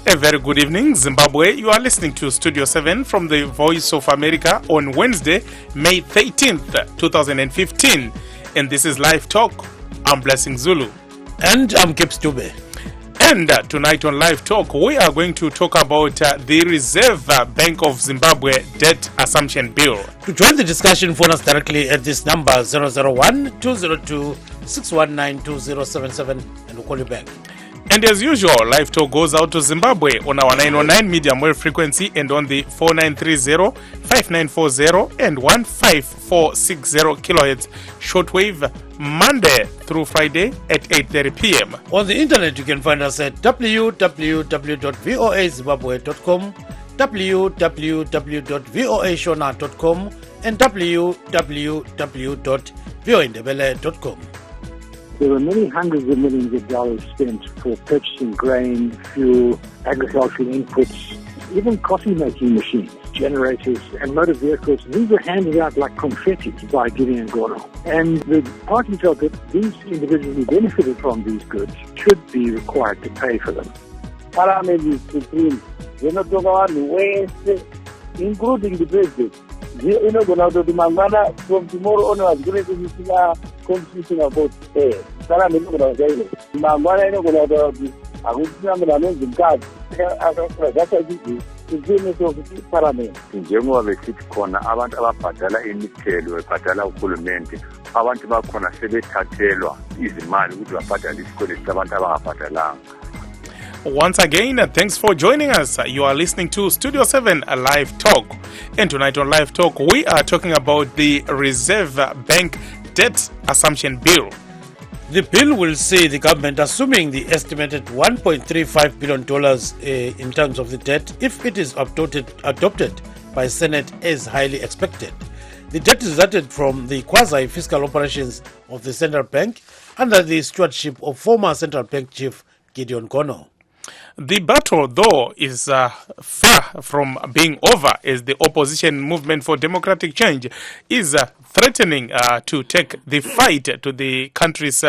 A very good evening, Zimbabwe. You are listening to Studio 7 from the Voice of America on Wednesday, May 13th, 2015. And this is Live Talk. I'm Blessing Zulu. And I'm Kip Stube. And tonight on Live Talk, we are going to talk about the Reserve Bank of Zimbabwe Debt Assumption Bill. To join the discussion, phone us directly at this number 001-202-619-2077 and we'll call you back. And as usual, Live Talk goes out to Zimbabwe on our 909 medium wave frequency and on the 4930, 5940 and 15460 kilohertz shortwave Monday through Friday at 8:30 p.m. On the internet, you can find us at www.voazimbabwe.com, www.voashona.com, and www.voindebele.com. There were many hundreds of millions of dollars spent for purchasing grain, fuel, agricultural inputs, even coffee-making machines, generators, and motor vehicles. These were handed out like confetti by Gideon Gono. And the party felt that these individuals who benefited from these goods should be required to pay for them. Parliament is supreme. We're not talking about the West, including the president. You know, from tomorrow onwards, going to be constitution about pay. Parliament is going to say, Mangwana is going to be a good number of God. That's what it is. Njengoba besithi khona abantu ababhadala imithelo bebhadala uhulumende, abantu bakhona sebethathelwa izimali ukuthi babhadale isikweletu sabantu abangabhadalanga. Once again, thanks for joining us. You are listening to Studio 7 Live Talk. And tonight on Live Talk, we are talking about the Reserve Bank Debt Assumption Bill. The bill will see the government assuming the estimated $1.35 billion in terms of the debt if it is adopted by Senate as highly expected. The debt is resulted from the quasi-fiscal operations of the central bank under the stewardship of former central bank chief Gideon Gono. The battle, though, is far from being over as the opposition movement for democratic change is threatening to take the fight to the country's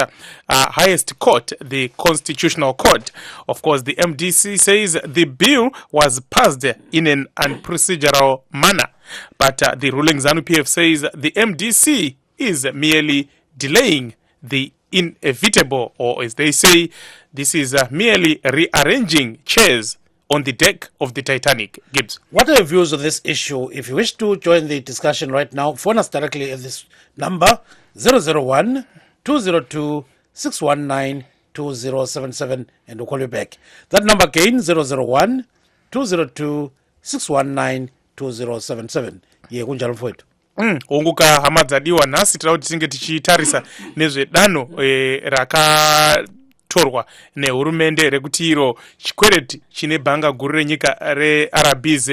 highest court, the Constitutional Court. Of course, the MDC says the bill was passed in an unprocedural manner. But the ruling ZANU-PF says the MDC is merely delaying the inevitable, or as they say, this is merely rearranging chairs on the deck of the Titanic. Gibbs. What are your views on this issue? If you wish to join the discussion right now, phone us directly at this number 001-202-619-2077 and we'll call you back. That number again 001-202-619-2077. Yeah, kunjalo mfowethu. Onguka hamadzadiwa nhasi tira kuti tinge tichitarisa nezvedano rakatorwa nehurumende rekuti iro chikwereti chine bhanga guru renyika reRBZ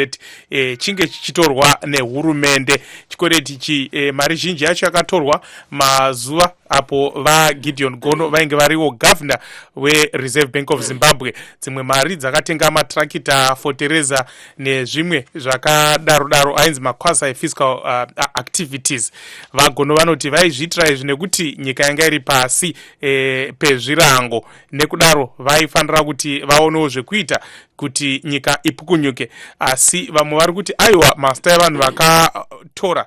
chinge chichitorwa nehurumende. Chikwereti ichi mari zhinji yacho yakatorwa mazuva apo vaGideon Gono vainge variwo governor weReserve Bank of Zimbabwe. Dzimwe mari dzakatenga matrakita, fotereza nezvimwe zvakadaro ainzi maquasi fiscal activities. VaGono vanoti vaizviitira izvi nekuti nyika yanga iri pasi pezvirango, nekudaro vaifanira kuti vaonewo zvekuita kuti nyika ipukunyuke. Asi vamwe vari kuti aiwa masta evanhu vakatora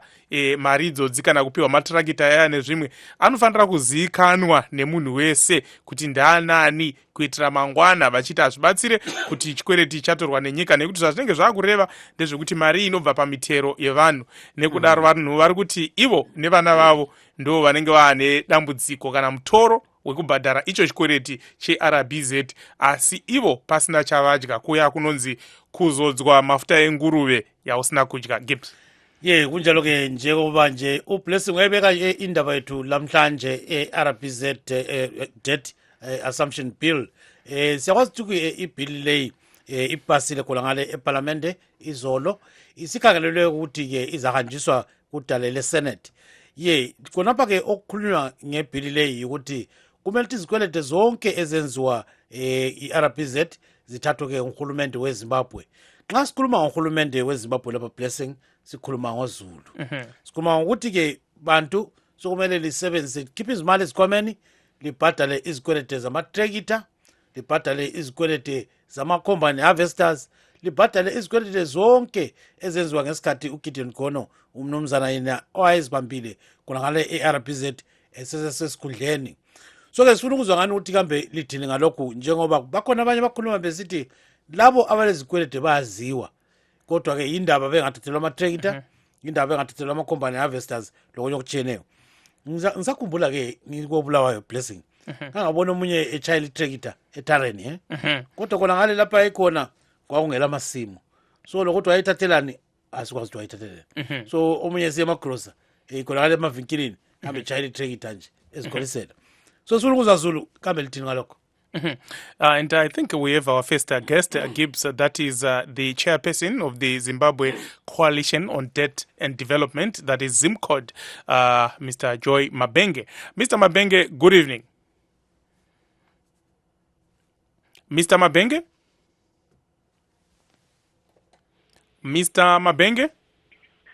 mari idzodzi kana kupiwa matrakita aya nezvimwe anofanira kuzivikanwa nemunhu wese kuti ndaanani kuitira mangwana vachiti hazvibatsire kuti chikwereti chatorwa nenyika, nekuti zvazvinenge zvakureva ndezvekuti mari inobva pamitero yevanhu. Nekudaro vanhu vari kuti ivo nevana vavo ndo vanenge vaane dambudziko kana mutoro wekubhadhara icho chikwereti cheRBZ, asi ivo pasina chavadya, kuya kunonzi kuzodzwa mafuta enguruve yausina kudya. Gibbs. Kunjalo ke njengoba nje uBlessing wayebeka indaba yethu lamhlanje eRBZ debt assumption bill. Siyakwazi ukuthi ibill leyi ipasile khona ngale eParliament izolo, isikhangelelwe ukuthi ke izahanjiswa kudale leSenate. Khonapha ke okukhulunywa ngebill leyi ukuthi kumele izikwelede zonke ezenziwa iRBZ zithathwe ke nguhulumende weZimbabwe. Nxa sikhuluma ngohulumende weZimbabwe lapha Blessing, sikhuluma ngoZulu. Sikhuluma ngokuthi ke bantu sokumele lisebenzise khipha izimali ezikhwameni libhadale izikwelede zamatrekita, libhadale izikwelede zama-combine harvesters, libhadale izikwelede zonke ezenziwa ngesikhathi uGideon Gono umnumzana yena owayezibambile khonangale e-RBZ esesesikhundleni. So-ke sifuna ukuzwa ngani ukuthi kambe lidini ngalokhu, njengoba bakhona abanye bakhuluma besithi labo abalezikwelede bayaziwa, kodwa-ke yindaba bengathathelwa ama-tractor, indaba bengathathelwa ama-combine harvesters lokunye okutshiyeneyo. Ngisakhumbula-ke ngikobulawayo Blessing, ngangabona omunye etshayela i-tractor etareni kodwa khona ngale lapha ekhona kwakungela amasimu, so lokuthi wayithathelani asikwazi ukuthi wayithathelani. So omunye siye emagrosa khona ngale emavinkilini kambe etshayela i-tractor nje ezikholisela. So sifuna ukuzwa Zulu kambe lidini ngalokho. And I think we have our first guest, Gibbs, that is the chairperson of the Zimbabwe Coalition on Debt and Development, that is ZIMCOD, Mr. Joy Mabenge. Mr. Mabenge, good evening. Mr. Mabenge? Mr. Mabenge?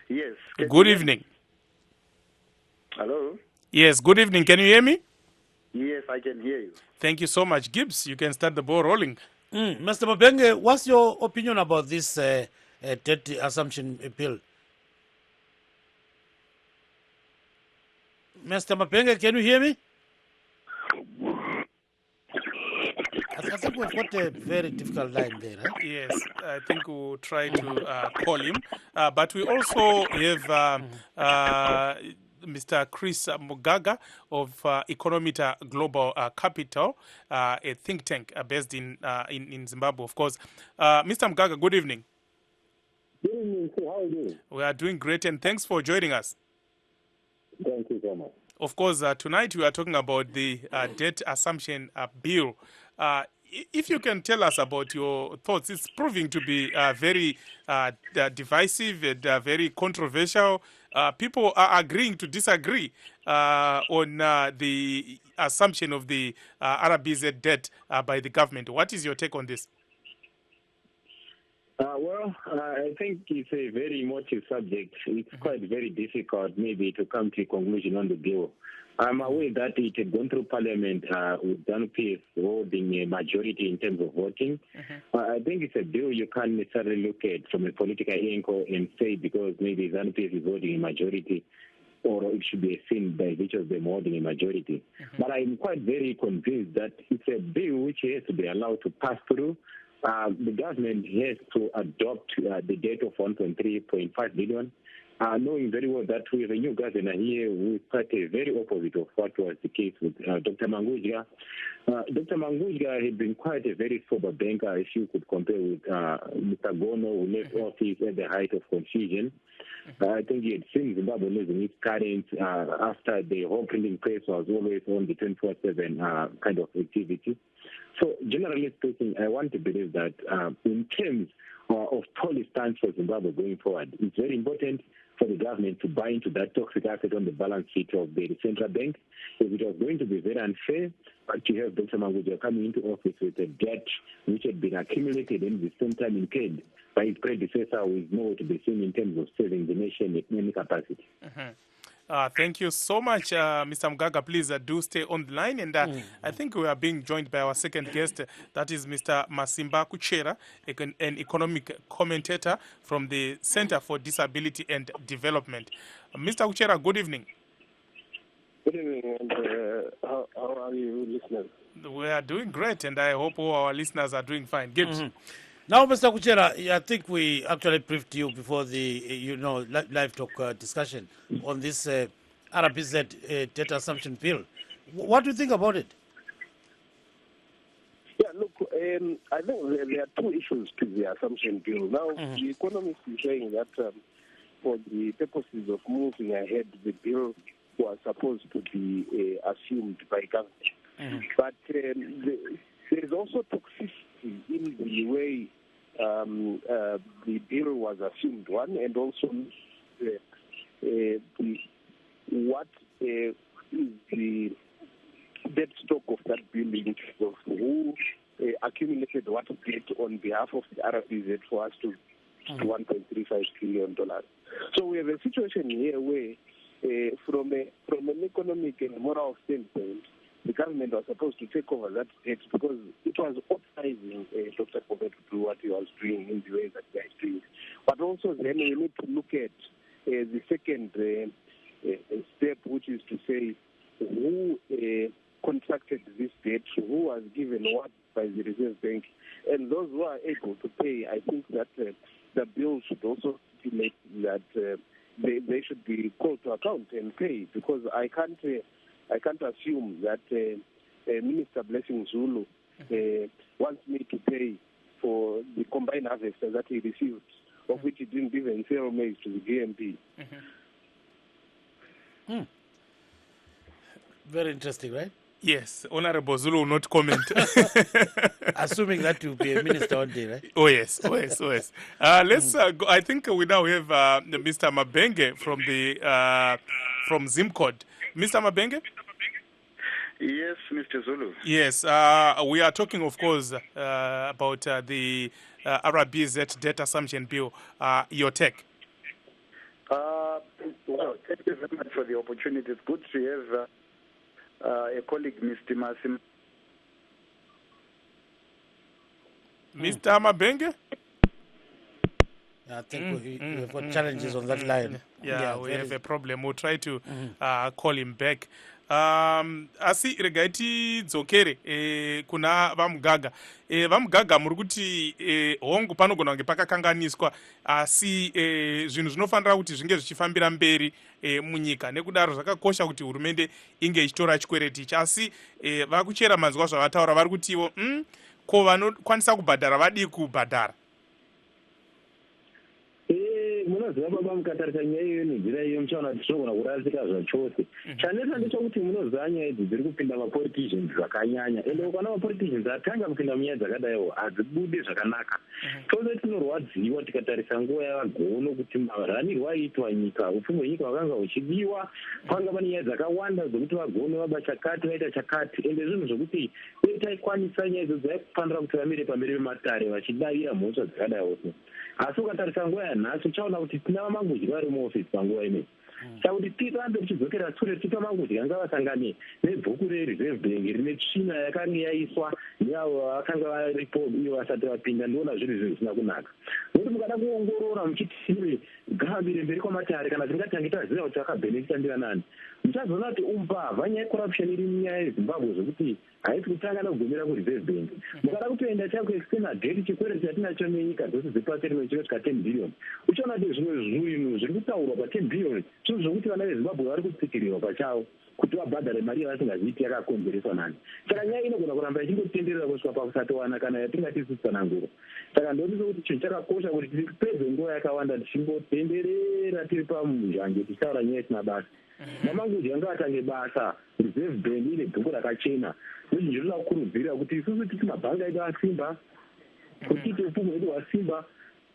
Yes. Good evening. Hello? Yes, good evening. Can you hear me? Yes, I can hear you. Thank you so much, Gibbs. You can start the ball rolling. Mr. Mabenge, what's your opinion about this debt assumption bill? Mr. Mabenge, can you hear me? I think we've got a very difficult line there. Right? Yes, I think we'll try to call him. But we also have Mr. Chris Mugaga of Economita Global Capital, a think tank based in Zimbabwe, of course. Mr. Mugaga, good evening. Good evening, sir. How are you doing? We are doing great, and thanks for joining us. Thank you so much. Of course, tonight we are talking about the debt assumption bill. If you can tell us about your thoughts, it's proving to be very divisive and very controversial. People are agreeing to disagree on the assumption of the RBZ debt by the government. What is your take on this? I think it's a very emotive subject. It's quite very difficult maybe to come to a conclusion on the bill. I'm aware that it had gone through Parliament with ZANU-PF holding a majority in terms of voting. I think it's a bill you can't necessarily look at from a political angle and say because maybe ZANU-PF is holding a majority or it should be seen by virtue of them holding a majority. But I'm quite very convinced that it's a bill which has to be allowed to pass through. The government has to adopt the debt of 1.3.5 billion, knowing very well that we have a new governor here who is quite a very opposite of what was the case with Dr. Mangudya. Dr. Mangudya had been quite a very sober banker, if you could compare with Mr. Gono, who left office at the height of confusion. I think he had seen Zimbabwe losing its current after the whole printing press was always on the 24/7 kind of activity. So generally speaking, I want to believe that in terms of policy stance for Zimbabwe going forward, it's very important for the government to buy into that toxic asset on the balance sheet of the central bank. If it was going to be very unfair, but to have Dr. Mangudya coming into office with a debt which had been accumulated and at the same time incurred by his predecessor, who is nowhere to be seen in terms of saving the nation at any capacity. Thank you so much, Mr. Mugaga. Please do stay on the line. And I think we are being joined by our second guest, that is Mr. Masimba Kuchera, an economic commentator from the Center for Disability and Development. Mr. Kuchera, good evening. Good evening, and how are you, listeners? We are doing great, and I hope all our listeners are doing fine. Gibbs. Now, Mr. Kuchera, I think we actually briefed you before the live talk discussion on this RBZ debt assumption bill. What do you think about it? Yeah, look, I think there are two issues to the assumption bill. Now, the economist is saying that for the purposes of moving ahead, the bill was supposed to be assumed by government. But there is also toxicity in the way the bill was assumed, one, and also what is the debt stock of that bill in terms of who accumulated what debt on behalf of the RBZ for us to $1.35 trillion. So we have a situation here where from an economic and moral standpoint, the government was supposed to take over that debt because it was authorizing Dr. Kobe to do what he was doing in the way that they are doing. But also then we need to look at the second step, which is to say who contracted this debt, who was given what by the Reserve Bank, and those who are able to pay. I think that the bill should also stipulate that they should be called to account and pay, because I can't assume that Minister Blessing Zulu wants me to pay for the combined harvest that he received, of which he didn't even sell maize to the GMP. Very interesting, right? Yes, Honorable Zulu will not comment. Assuming that you'll be a minister one day, right? Oh yes. Let's go. I think we now have Mr. Mabenge from the from Zimcod. Mr. Mabenge? Yes, Mr. Zulu. Yes, we are talking, of course, about the RBZ debt assumption bill. Your take? Well, thank you very much for the opportunity. It's good to have a colleague, Mr. Masim. Mr. Mabenge? I think we've got challenges on that line. Yeah, we have a problem. We'll try to call him back. Asi regaiti dzokere kuna vamugaga vamugaga muri kuti hongu panogona kunge pakakanganiswa asi zvinhu zvinofanira kuti zvinge zvichifambira mberi munyika. Nekudaro zvakakosha kuti hurumende inge ichitora chikwereti ichi, asi vakuchera manzwa zvavataura vari kutiwo ko vanokwanisa kubhadhara vadii kubhadhara. Munoziva baba, mukatarisa nyaya iyoyo nenzira iyo muchaona kuti zvinogona kurasika zvachose. Chanetsa ndechekuti munoziva nyaya idzi dziri kupinda mapoliticians zvakanyanya, ende ukana mapoliticians atanga kupinda munyaya dzakadaiwo hadzibude zvakanaka. Tose tinorwadziwa tikatarisa nguva yavagono kuti maranirwo aiitwa nyika, upfumi hwenyika hwakanga huchidiwa, kwanga pane nyaya dzakawanda dzokuti vagono vaba chakati vaita chakati, ende zvinhu zvokuti dai taikwanisa nyaya idzo dzaifanira kuti vamire pamberi pematare vachidavira mhosva dzakadaiwo. Asi ukatarisa nguva yanhasi uchaona kuti tina vamangudyi vari muofisi panguva ineyi. Saka kuti tirambe tichidzokera sure tipa mangudyi anga vasangane nebhuku rereserve bank rine tsvina yakanga yaiswa neavo vakanga varipo iyo vasati vapinda. Ndiona zviri zvinhu zvisina kunaka, nokuti mukada kuongorora muchiti gavamire mberi kwamatare kana tingatange taziva kuti vakabhenefita ndivanani, muchazoona kuti umbavha nyaya yecorruption iri munyaya yezimbabwe zvokuti haisi kutanga nekugomera kureserve bank. Mukada kutoenda chaiko external debt, chikwereti chatinacho nenyika dzose dzepasi rimwe chinosvika 10 billion, uchaona kuti zvimwe zvinhu zviri kutaurwa pa 10 billion zvinhu zvokuti vana vezimbabwe vari kutsikirirwa pachavo kuti vabhadhare mari yavasingaziiti yakakonzereswa nani. Saka nyaya inogona kuramba ichingotenderera kusvika pakusatowana kana yatingati isitsananguro. Saka ndoti kuti chinhu chakakosha kuti tipedze nguva yakawanda tichingotenderera tiri pamuzhange tichitaura nyaya isina basa. Namangudyi anga atange basa, reserve bank ine bhuku rakachena. Izvi zvinoda kukurudzira kuti isusu titi mabhanga edu asimba, kuti titi upfumi hwedu hwasimba,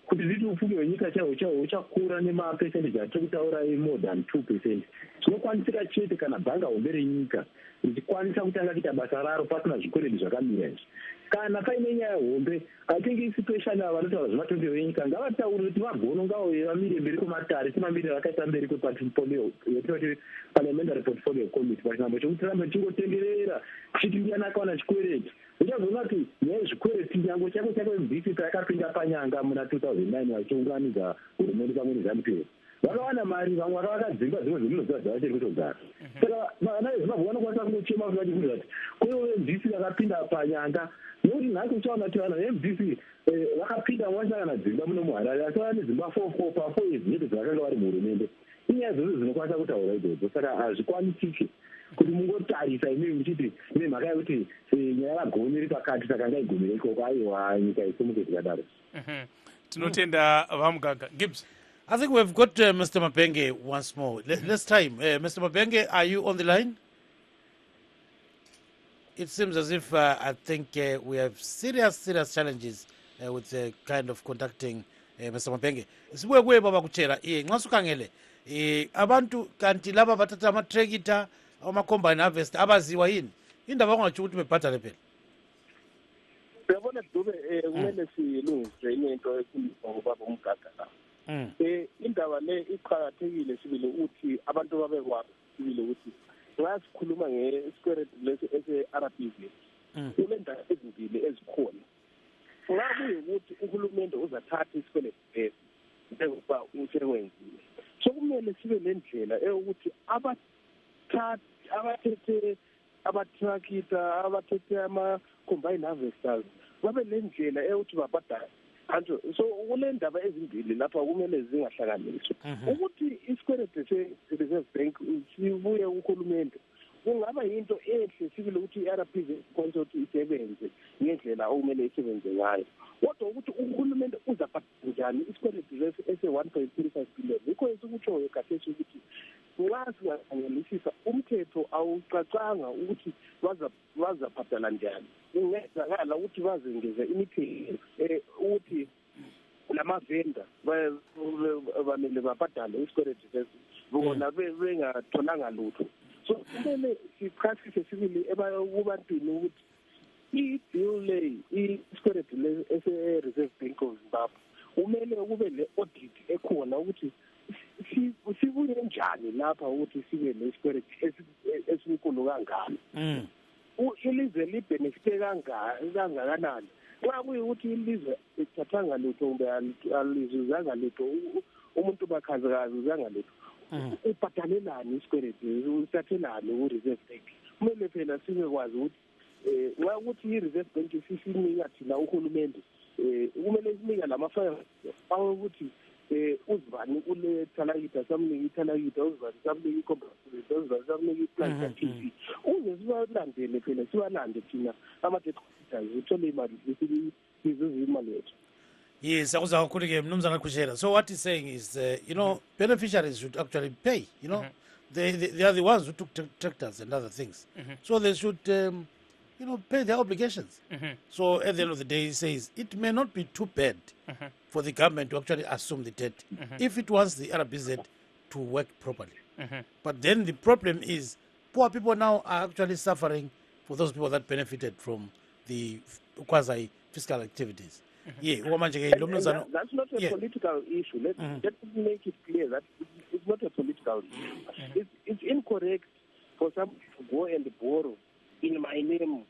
kuti zviti upfumi hwenyika chahwo uchakura nemapesendeji atiri kutaura more than 2%. Tinokwanisira chete kana bhanga hombe renyika richikwanisa kutanga kuita basa raro pasina zvikwereti zvakamira izvi. Kana paine nyaya hombe, atengesi peshani ava vanotaura zvematongerwo enyika ngavataure kuti vagono ngavo vamire mberi kwematare semamiriro akaita mberi kweportfolio yatinoti parliamentary portfolio committee pachinhambo chokuti rambe tichingotenderera tichiti ndiani akawana chikwereti. Uchazoona kuti nyaya yezvikwereti nyango chako chako MDC yakapinda panyanga muna 2009 vachiunganidza hurumende pamwe neZANU-PF. Vakawana mari, vamwe vakavaka dzimba dzimwe dzinoziva dzavachiri kutogara. Saka vana vezimbabwe vanokwanisa kungochema kuti kuti kwewo MDC vakapinda panyanga, nokuti nhasi uchaona kuti vanhu veMDC vakapinda vachakana dzimba muno muHarare, asi vane dzimba 4 pa4 idzi dzavakanga vari muhurumende. Inyaya dzose dzinokwanisa kutaura idzodzo. Saka hazvikwanisiki kuti mungotarisa imei muchiti ine mhaka yekuti nyaya yavagoni iri pakati saka ngaigumire ikoko, aiwa nyika isimuke tikadaro. Tinotenda vamugaga. Gibbs? I think we've got Mr. Mabenge once more. This time, Mr. Mabenge, are you on the line? It seems as if I think we have serious challenges with kind of conducting Mr. Mabenge. Sibuye baba kuchera nxasukangele abantu kanti laba bathatha ama-tractor ama-combine harvest abaziwa yini indaba ongatsho ukuthi bebhadale phela. Uyabona Dube, kumele silungise enye into ekhulunywa ngobaba uMgaga. Indaba le iqhakathekile sibili ukuthi abantu babekwazi sibili ukuthi nxa sikhuluma nge-security ese-RPZ kulenda ezimbili ezikhona nxa kuyikuthi uhulumende uzathatha isikweletu njengoba usekwenzile so kumele sibe nendlela eyokuthi abathethe abatrakita abathethe ama-combine harvesters babe nendlela eyokuthi babhadale so kule ndaba ezimbili lapha kumele zingahlakaniswa ukuthi isikweletu se-reserve bank sibuye kuhulumende kungaba yinto enhle sibile ukuthi i-RPZ consort isebenze ngendlela okumele isebenze ngayo kodwa ukuthi uhulumende uzabhadala njani isikweletu ese-1.35 billion yikho esikutshoyo kathesi ukuthi nxa singaangelisisa umthetho awucacanga ukuthi bazabhadala njani kungenzakala ukuthi bazengeze imithetho ukuthi lamavenda bamele babhadale isikweletu lesi bona bengatholanga lutho so kumele sichasise sibili kubantwini ukuthi i-bill leyi isikweletu ese-Reserve Bank of Zimbabwe kumele kube le-audit ekhona ukuthi sibuye njani lapha ukuthi sibe nesikweletu esinkulu kangaka ilizwe libhenefite kangakanani nxa kuyikuthi ilizwe lithathanga lutho kumbe alizuzanga lutho umuntu bakhazikazuzanga lutho ubhadalelani isikweletu usathelani ku-Reserve Bank kumele phela sibekwazi ukuthi nxa ukuthi i-Reserve Bank sisinika thina uhulumende kumele sinika lama-file awokuthi uzibani ule thalakita samnika ithalakita uzibani samnika icomputer uzibani samnika iplant ka-TV uze sibalandele phela sibalande thina ama-depositors uthole imali sizuze imali yethu. Yes, Mnumzana Kushera. So what he's saying is, beneficiaries should actually pay. They are the ones who took tractors and other things. So they should, pay their obligations. So at the end of the day, he says it may not be too bad for the government to actually assume the debt if it wants the RBZ to work properly. But then the problem is poor people now are actually suffering for those people that benefited from the quasi-fiscal activities. Yeah, that's not a political issue. Let's make it clear that it's not a political issue. It's incorrect for some to go and borrow in my name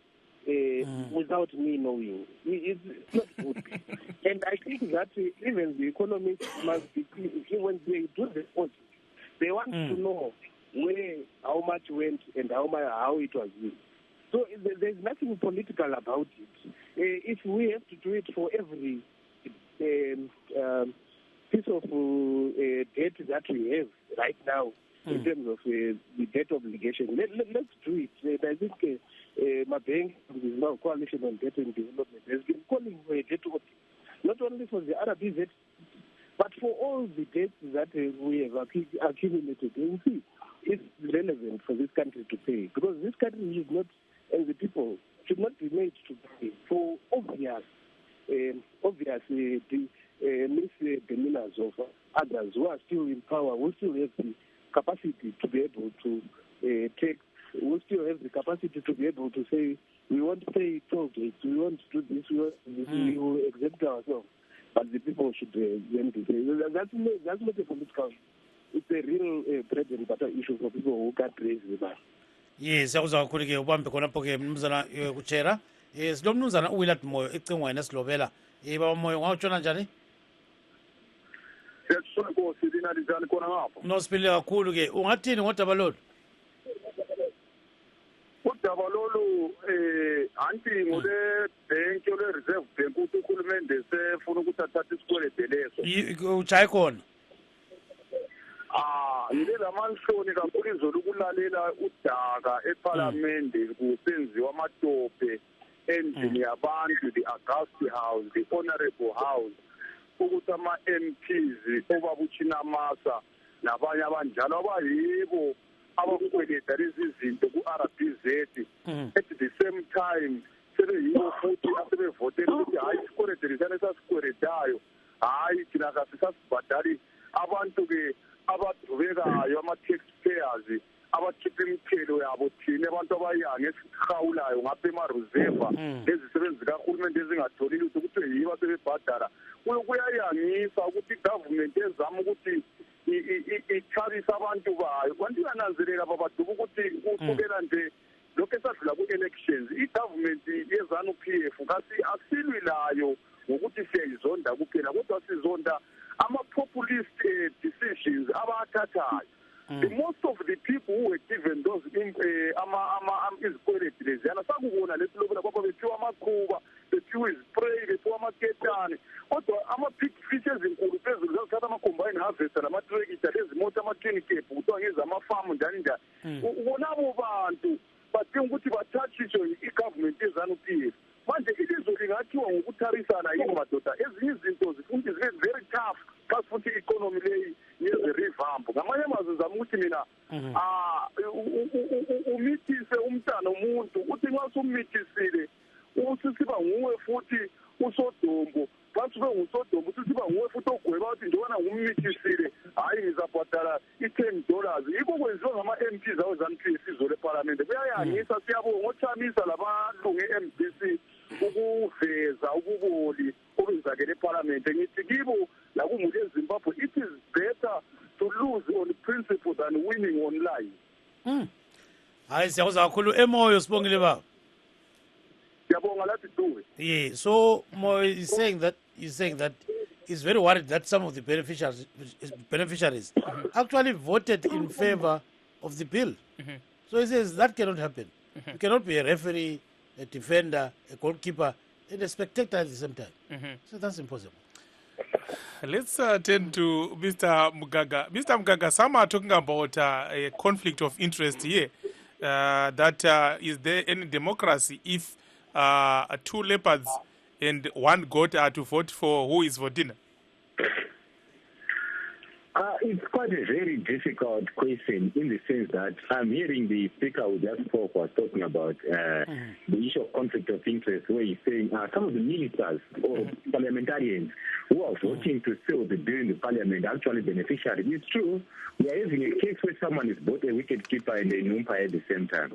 without me knowing. It's not good. And I think that even the economists must be clear when they do the audit. They want to know how much went and how it was used. So there's nothing political about it. If we have to do it for every piece of debt that we have right now in terms of the debt obligation, let's do it. I think my bank, the Coalition on Debt and Development, has been calling for a debt audit, not only for the RBZ, but for all the debts that we have accumulated. And see, it's relevant for this country to pay, because this country is not, and the people should not be made to pay for obvious misdemeanors of others who are still in power, who still have the capacity to be able to who still have the capacity to be able to say, we want to pay toll gates, we want to do this, we want to do this, we will exempt ourselves. But the people should then be paid. That's not a political issue. It's a real bread and butter issue for people who can't raise the money. Yes, akuza kakhulu ke ubambe khonapho ke Mnumzana Kuchera. Yes, lo Mnumzana uWillat Moyo ecingweni esilobela. Baba Moyo ngawutshona njani? Siyasonko sidina njani khona ngapha. Nosipile kakhulu ke. Ungathini ngodaba lolu? Udaba lolu anti ngole bank le Reserve Bank ukuthi uhulumende sefuna ukuthi athathe isikweletu leso. Uchaye khona. Yile lamanhloni kakhulu izolo ukulalela udaka eParliament kusenziwa amatope endlini yabantu, the Augusti House, the Honorable House, ukuthi ama-MPs obabuchinamasa nabanye abanjalo abayibo abakweleta lezi zinto ku-RBZ at the same time sebeyibo futhi asebevotela ukuthi hayi isikweletu lisane sasikweletayo, hayi thina kasisasibhadali abantu-ke abadubekayo ama-taxpayers abakhipha imithelo yabo thina abantu abayange esihawulayo ngapha ema-reserva lezisebenzi zikahulumende ezingatholi lutho ukuthi yibo asebebhadala. Kuyayangisa ukuthi igovernment ezama ukuthi ithabisa abantu bayo kanti uyananzelela babaduba ukuthi kusukela nje lokhu esadlula ku-elections i-government ye-ZANU-PF asilwi layo ngokuthi siyayizonda kuphela kodwa sizonda ama-populist decisions abathathayo. The most of the people who were given those izikweleti leziyana sakubona lesi lokuna kwaba bephiwa amakhuba bephiwa izispray bephiwa amaketane kodwa ama-big fish ezinkulu phezulu zazithatha ama-combine harvester nama-trekita lezi moto ama-twin cap kuthiwa ngezamafamu njani njani. Bonabo bantu badinga ukuthi bathathiswe i-government ye-ZANU-PF. Manje ilizwe lingathiwa ngokutharisana yini madoda ezinye izinto zifuthi zibe very tough xa futhi i-economy leyi yeze-revamp. Ngamanye amazwi zama ukuthi mina umithise umntana umuntu uthi nxa summithisile usisiba nguwe futhi usodombo phansi ube ngusodombo usisiba nguwe futhi ogweba ukuthi njengobana ngummithisile hhayi ngizabhadala $10. Yikho kwenziwa ngama-MP zawo ZANU-PF izolo ephalamende kuyayangisa siyabonga othamisa labalungu e-MDC ukuveza ububoli obenzakele ephalamende. Ngithi kibo lakumuli eZimbabwe it is better to lose on principle than winning on lies. Hayi siyakuzwa kakhulu emoyo sibongile baba. Siyabonga lathi duwe. Yeah, so Moyo is saying that he's very worried that some of the beneficiaries actually voted in favor of the bill. So he says that cannot happen. You cannot be a referee, a defender, a goalkeeper, and a spectator at the same time. So that's impossible. Let's turn to Mr. Mugaga. Mr. Mugaga, some are talking about a conflict of interest here. Is there any democracy if two leopards and one goat are to vote for who is for dinner? It's quite a very difficult question in the sense that I'm hearing the speaker who just spoke was talking about the issue of conflict of interest, where he's saying some of the ministers or parliamentarians who are voting to seal the bill in the parliament are actually beneficiaries. It's true, we are having a case where someone is both a wicket keeper and an umpire at the same time.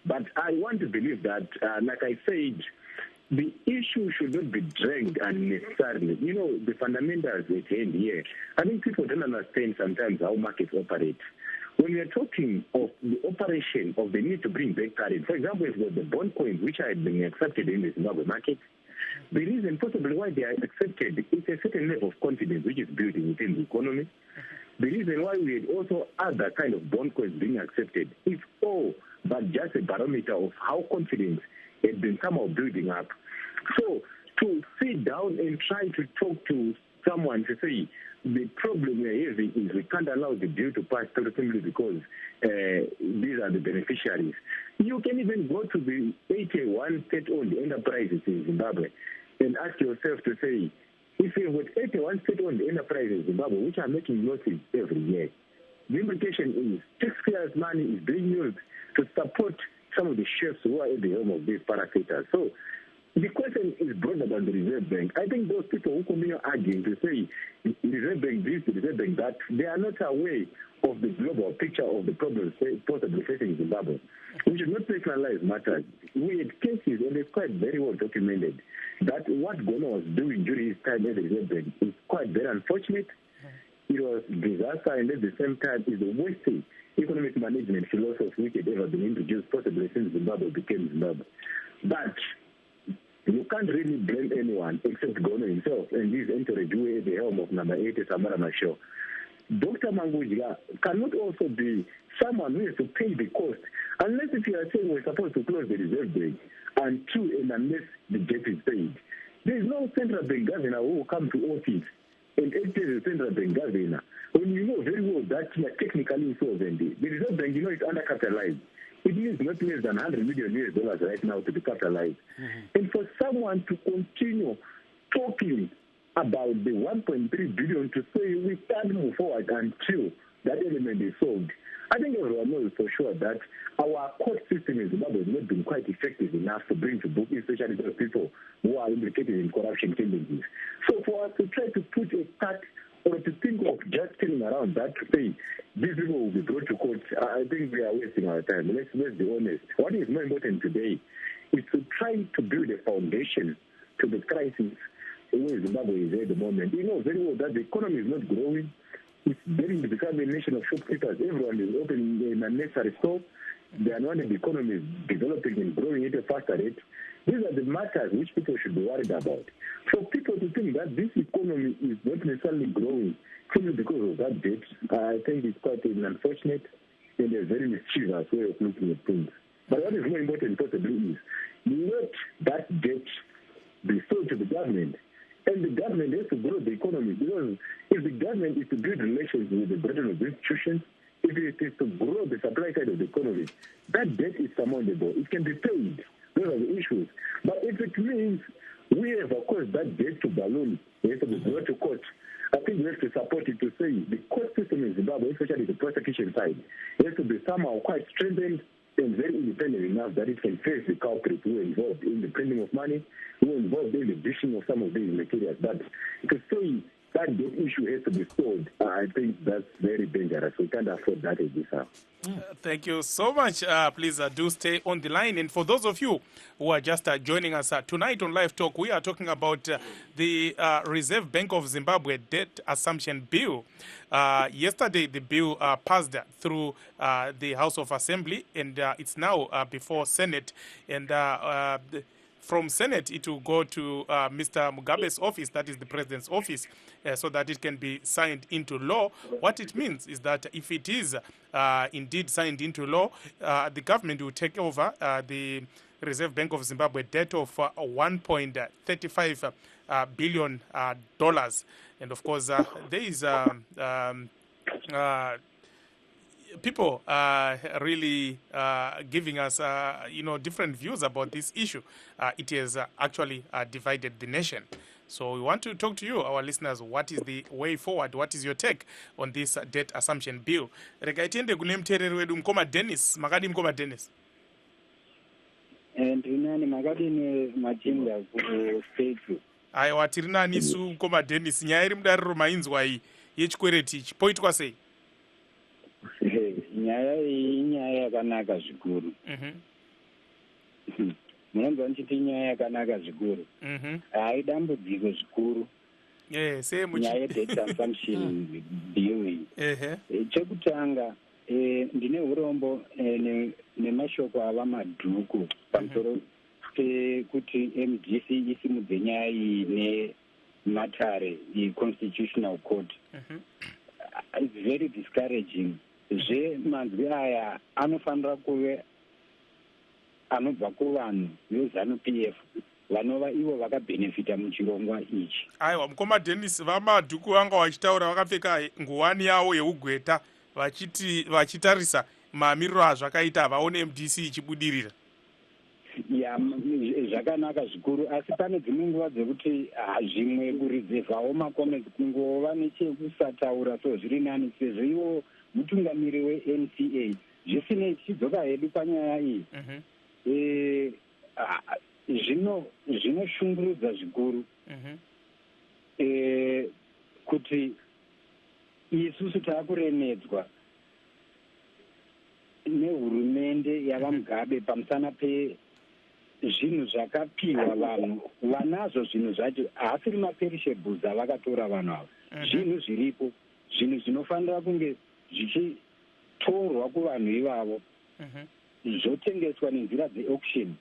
But I want to believe that, like I said, the issue should not be dragged unnecessarily. You know, the fundamentals at hand here, I think people don't understand sometimes how markets operate. When we are talking of the operation of the need to bring back current, for example, if the bond coins which are being accepted in the Zimbabwe market, the reason possibly why they are accepted is a certain level of confidence which is building within the economy. The reason why we had also other kind of bond coins being accepted is all but just a barometer of how confidence had been somehow building up. So to sit down and try to talk to someone to say the problem we're having is we can't allow the bill to pass simply because these are the beneficiaries. You can even go to the 81 state-owned enterprises in Zimbabwe and ask yourself to say, if you have 81 state-owned enterprises in Zimbabwe which are making losses every year, the implication is taxpayers' money is being used to support some of the chefs who are at the helm of these parastatals. So the question is broader than the Reserve Bank. I think those people who continue arguing to say the Reserve Bank this, the Reserve Bank that, they are not aware of the global picture of the problems possibly facing Zimbabwe. We should not personalize matters. We had cases, and it's quite very well documented, that what Gono was doing during his time at the Reserve Bank is quite very unfortunate. It was disaster, and at the same time is the worst thing economic management philosophy which had ever been introduced possibly since Zimbabwe became Zimbabwe. But you can't really blame anyone except Gono himself and his entourage who at the helm of number 8 Samara Machel. Dr. Mangujia cannot also be someone who has to pay the cost, unless if you are saying we're supposed to close the Reserve Bank, and unless the debt is paid. There is no central bank governor who will come to office and act as a central bank governor when you know very well that you are technically insolvent. The Reserve Bank, you know, is undercapitalized. It is not less than $100 million right now to be capitalized. And for someone to continue talking about the 1.3 billion to say we can't move forward until that element is solved, I think everyone knows for sure that our court system in Zimbabwe has not been quite effective enough to bring to book, especially those people who are implicated in corruption tendencies. So for us to try to put a cut or to think of just turning around that to say these people will be brought to court, I think we are wasting our time. Let's be honest. What is more important today is to try to build a foundation to the crisis where Zimbabwe is at the moment. You know very well that the economy is not growing. It's beginning to become a nation of shopkeepers. Everyone is opening an unnecessary store. The unwanted economy is developing and growing at a faster rate. These are the matters which people should be worried about. For people to think that this economy is not necessarily growing simply because of that debt, I think it's quite an unfortunate and a very mischievous way of looking at things. But what is more important possibly is let that debt be sold to the government, and the government has to grow the economy, because if the government is to build relations with the burden of institutions, if it is to grow the supply side of the economy, that debt is surmountable. It can be paid. Those are the issues. But if it means we have, of course, that debt to balloon, we have to be brought to court, I think we have to support it to say the court system in Zimbabwe, especially the prosecution side, has to be somehow quite strengthened and very independent enough that it can face the culprits who are involved in the printing of money, who are involved in the dishing of some of these materials. But to say that debt issue has to be solved, I think that's very dangerous. We can't afford that as this hour. Thank you so much. Please do stay on the line. And for those of you who are just joining us tonight on Live Talk, we are talking about the Reserve Bank of Zimbabwe Debt Assumption Bill. Yesterday, the bill passed through the House of Assembly, and it's now before Senate. And from Senate, it will go to Mr. Mugabe's office, that is the president's office, so that it can be signed into law. What it means is that if it is indeed signed into law, the government will take over the Reserve Bank of Zimbabwe debt of $1.35 billion. And of course, there is people really giving us, different views about this issue. It has actually divided the nation. So we want to talk to you, our listeners. What is the way forward? What is your take on this debt assumption bill? Rega tiende kune mtereri wedu Mkoma Dennis. Makadi Mkoma Dennis. Ndinani makadi ne machinga ku state. Aiwa tiri nani su Mkoma Dennis. Nyaya iri mudariro mainzwa iyi yechikwereti chipoitwa sei? Nyaya iyi inyaya yakanaka zvikuru. Munonzwa ndichiti nyaya yakanaka zvikuru. Hai dambudziko zvikuru. Nyaya yedebt assumption bill. Chekutanga ndine urombo nemashoko ava madhuku pamusoro pekuti MDC isimudze nyaya iyi nematare constitutional court. It's very discouraging. Manzwi aya anofanira kuve anobva kuvanhu veZANU PF vanova ivo vakabhenefita muchirongwa ichi. Aiwa, Mkoma Dennis, vamadhuku vanga vachitaura vakapfeka nguwani yavo yeugweta vachitarisa mamiriro azvakaita vaone MDC ichibudirira. Zvakanaka zvikuru, asi pane dzimwe nguva dzekuti zvimwe kurizevhawo makomenti kungova nechekusataura so zviri nani sezvo ivo mutungamiri weNCA. Zvisinei tichidzoka hedu panyaya iyi, zvinoshungurudza zvikuru kuti isusu taakuremedzwa nehurumende yavaMugabe pamusana pezvinhu zvakapiwa vanhu vanazvo. Zvinhu zvacho haasiri maperishables avakatora vanhu ava, zvinhu zviripo, zvinhu zvinofanira kunge zvichitorwa kuvanhu ivavo, zvotengeswa nenzira dzeauction,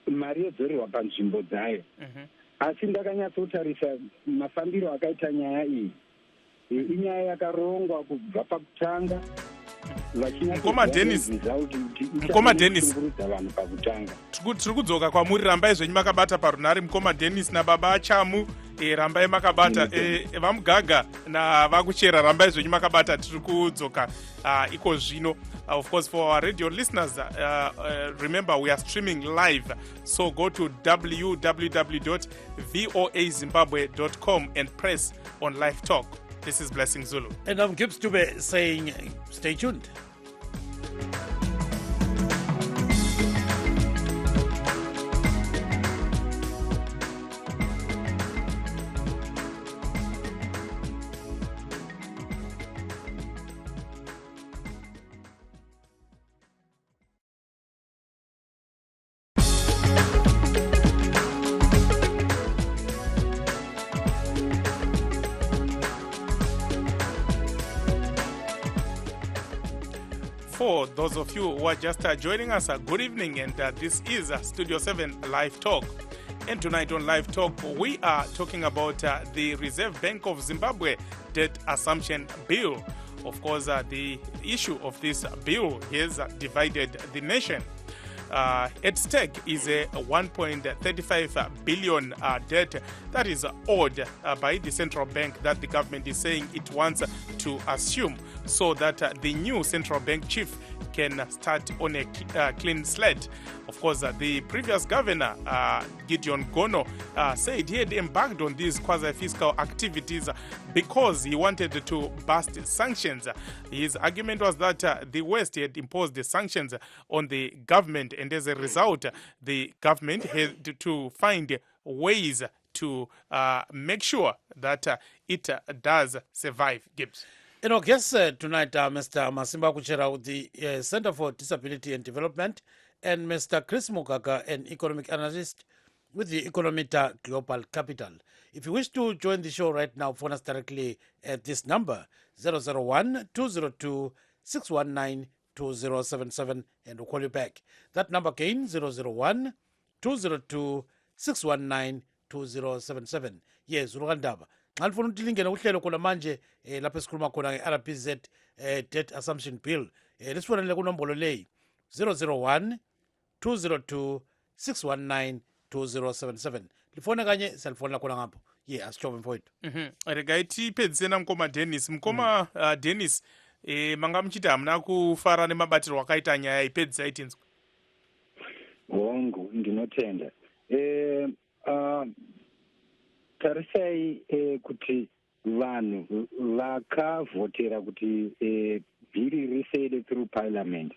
mari yodzorerwa panzvimbo dzayo. Asi ndakanyatsotarisa mafambiro akaita nyaya iyi, inyaya yakarongwa kubva pakutanga. Mkoma Dennis, tiri kudzoka kwamuri. Rambai zvenyu makabata parunhare. Mkoma Dennis nababa achamu, rambai makabata. VaMugaga navakuchera, rambai zvenyu makabata. Tiri kudzoka iko zvino. Of course, for our radio listeners, remember we are streaming live. So go to www.voazimbabwe.com and press on Live Talk. This is Blessing Zulu. And I'm Gibbs Dube saying stay tuned. for those of you who are just joining us, good evening, and this is Studio 7 Live Talk. And tonight on Live Talk, we are talking about the Reserve Bank of Zimbabwe debt assumption bill. Of course, the issue of this bill has divided the nation. At stake is a 1.35 billion debt that is owed by the central bank that the government is saying it wants to assume so that the new central bank chief can start on a clean slate. Of course, the previous governor, Gideon Gono, said he had embarked on these quasi-fiscal activities because he wanted to bust sanctions. His argument was that the West had imposed the sanctions on the government, and as a result, the government had to find ways to make sure that it does survive. Gibbs. And our guest tonight, Mr. Masimba Kuchera with the Center for Disability and Development, and Mr. Chris Mugaga, an economic analyst with the Economita Global Capital. If you wish to join the show right now, phone us directly at this number, 001-202-619-2077, and we'll call you back. That number again, 001-202-619-2077. Yes, Urugandaba. Ngalifuna ukuthi lingene uhlelo khona manje lapho esikhuluma khona nge-RBZ debt assumption bill. Lesifonele kunombolo leyi 001-202-619-2077. Lifone kanye siyalifonela khona ngapho. Asihlobo mfowethu. Rega tipedzisena mkoma Dennis. Mkoma Dennis, mangamuchita hamuna kufara nemabatiro wakaita nyaya ipedzisa itinzwa. Hongu, ndinotenda. Tarisai kuti vanhu vakavhotera kuti bhiri risaide through parliament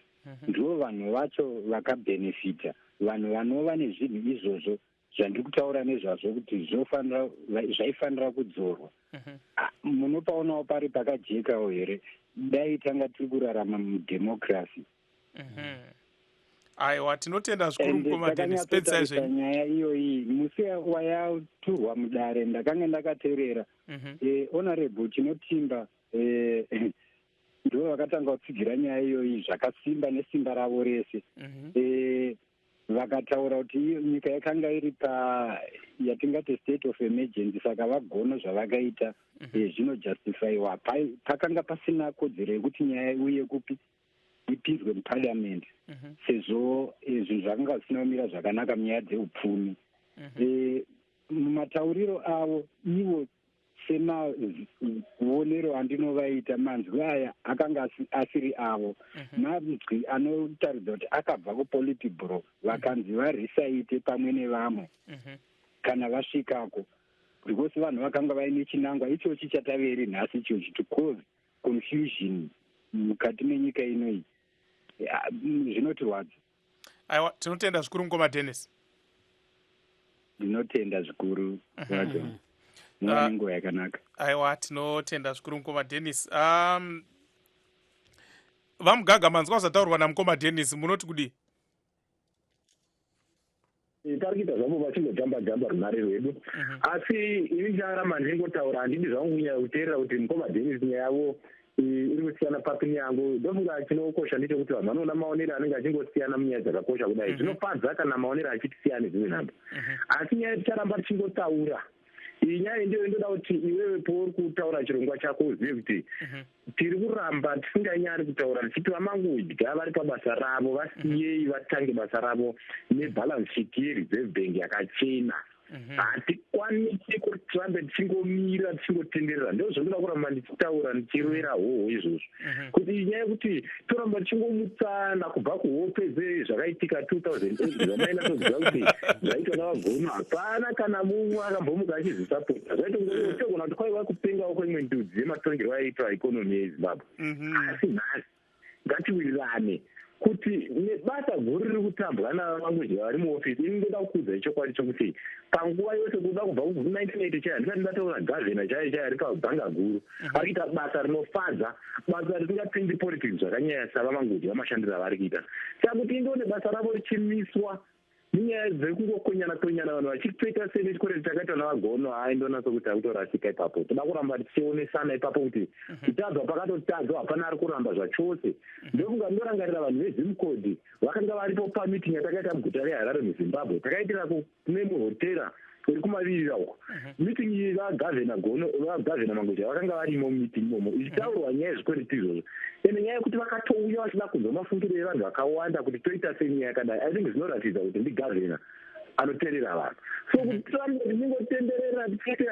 ndivo vanhu vacho vakabenefita, vanhu vanova nezvinhu izvozvo zvandiri kutaura nezvazvo kuti zvaifanira kudzorwa. Munopaonawo pari pakajekawo here, dai tanga tiri kurarama mudhemokirasi. Aiwa, tinotenda zvikuru mukoma Dennis. Pedzisai nyaya iyoyi musi wayaturwa mudare ndakanga ndakateerera honorable Chinotimba ndivo vakatanga kutsigira nyaya iyoyi zvakasimba nesimba ravo rese. Vakataura kuti nyika yakanga iri yatingati state of emergency, saka vagona zvavakaita zvinojustifyiwa. Pakanga pasina kodzero yekuti nyaya iuye kupi ipinzwe muparliament sezvo zvinhu zvakanga zvisina kumira zvakanaka munyaya dzeupfumi. Mumatauriro avo ivo semaonero andinovaita, manzwi aya akanga asiri avo. Manzwi anotaridza kuti akabva kupolitiburo, vakanzi varisaite pamwe nevamwe kana vasvikako, because vanhu vakanga vaine chinangwa ichochi chataveri nhasi ichochi, to cause confusion mukati menyika inoyi. Zvinotirwadza. Aiwa, tinotenda zvikuru mukoma Dennis. Ndinotenda zvikuru. Nguva yakanaka. Aiwa, tinotenda zvikuru mukoma Dennis. Vamugaga, manzwa zvataurwa namukoma Dennis, munoti kudi? Tarikuita zvavo vachingojamba runare rwedu, asi ini ndicharamba ndingotaura, handidi zvangu kunyanya kuteerera kuti mukoma Dennis nyaya yavo iri kusiyana papini yangu. Ndofunga chinokosha ndechekuti vanhu vanoona maonero anenge achingosiyana munyaya dzakakosha kudai. Zvinofadza kana maonero achitisiyana zvimwe nhamba, asi nyaya ticharamba tichingotaura. Iyi nyaya ndiyo indoda kuti iwewe pauri kutaura chirongwa chako uzive kuti tiri kuramba tisinganyari kutaura tichiti vamangudya vari pabasa ravo vasiyei vatange basa ravo nebalance sheet yereserve bank yakachena. Hatikwanisi kuti tirambe tichingomira tichingotenderera. Ndo zvondoda kuramba ndichitaura ndichirwera hoho izvozvo, kuti nyaya yekuti toramba tichingomutsana kubva kuhope zvakaitika 2008 zvamainatoziva kuti zvaitwa navagono. Hapana kana mumwe akambomuka achizvisapota. Zvaitogona kuti kwaiva kupengawo kwemwe ndudzi yematongerwo aiitwa ikonomi yeZimbabwe. Asi nhasi ngatiwirirane kuti nebasa guru riri kutambwa navamwe vari muofisi. Ini ndoda kukudza chokwadi chokuti panguva yose kuda kubva ku1980 chaiyo ndisati ndataura gavhena chaiyo ari pabhanga guru ari kuita basa rinofadza, basa risingapindi politics zvakanyanya savamangudzi vamashandiro avari kuita. Saka kuti indone basa ravo richimiswa Ninyaya dzekungokonyana vanhu vachitoita seni chikore chakaitwa navagono aindonatso kuti akutorasika ipapo. Toda kuramba tichionesana ipapo kuti kutadzwa pakatotadzwa hapana ari kuramba zvachose. Ndokunga ndinorangarira vanhu vezimukodi vakanga varipo pamiting yatakaita muguta reHarare muZimbabwe. Takaitira kune muhotera uri kumavirira uko. Meeting iyi vagavhena gono vagavhena Mangoja vakanga varimo meeting imomo ichitaurwa nyaya yezvikwereti izvozvo. Ende nyaya yekuti vakatouya vachida kunzwa mafungiro evanhu vakawanda kuti toita sei nyaya yakadai. I think zvinoratidza kuti ndigavhena anoteerera vanhu. So kuti ndingotenderera tichiti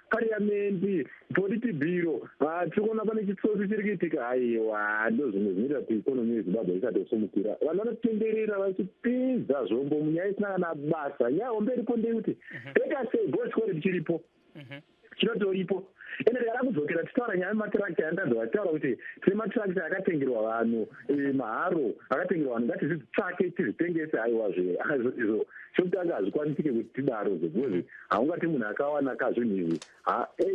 parliamendi politi bhiro tikuona pane chitsotsi chiri kuitika aiwa ndo zvimwe zvinoita kuti ikonomi yeZimbabwe isati yasumukira. Vanhu vanotenderera vachipinza zvombo munyaya isina kana basa. Nyaya hombe iripo ndeyekuti toita sei gochikore tichiripo chinotoripo. Ende ndakada kudzokera tichitaura nyaya yematractor yandanzwa vachitaura kuti tine matractor akatengerwa vanhu maharo akatengerwa vanhu ngatizvitsvake tizvitengese aiwazve izvo chokutanga hazvikwanisike kuti tidaro zvekuzi haungati munhu akawana kazvinhu izvi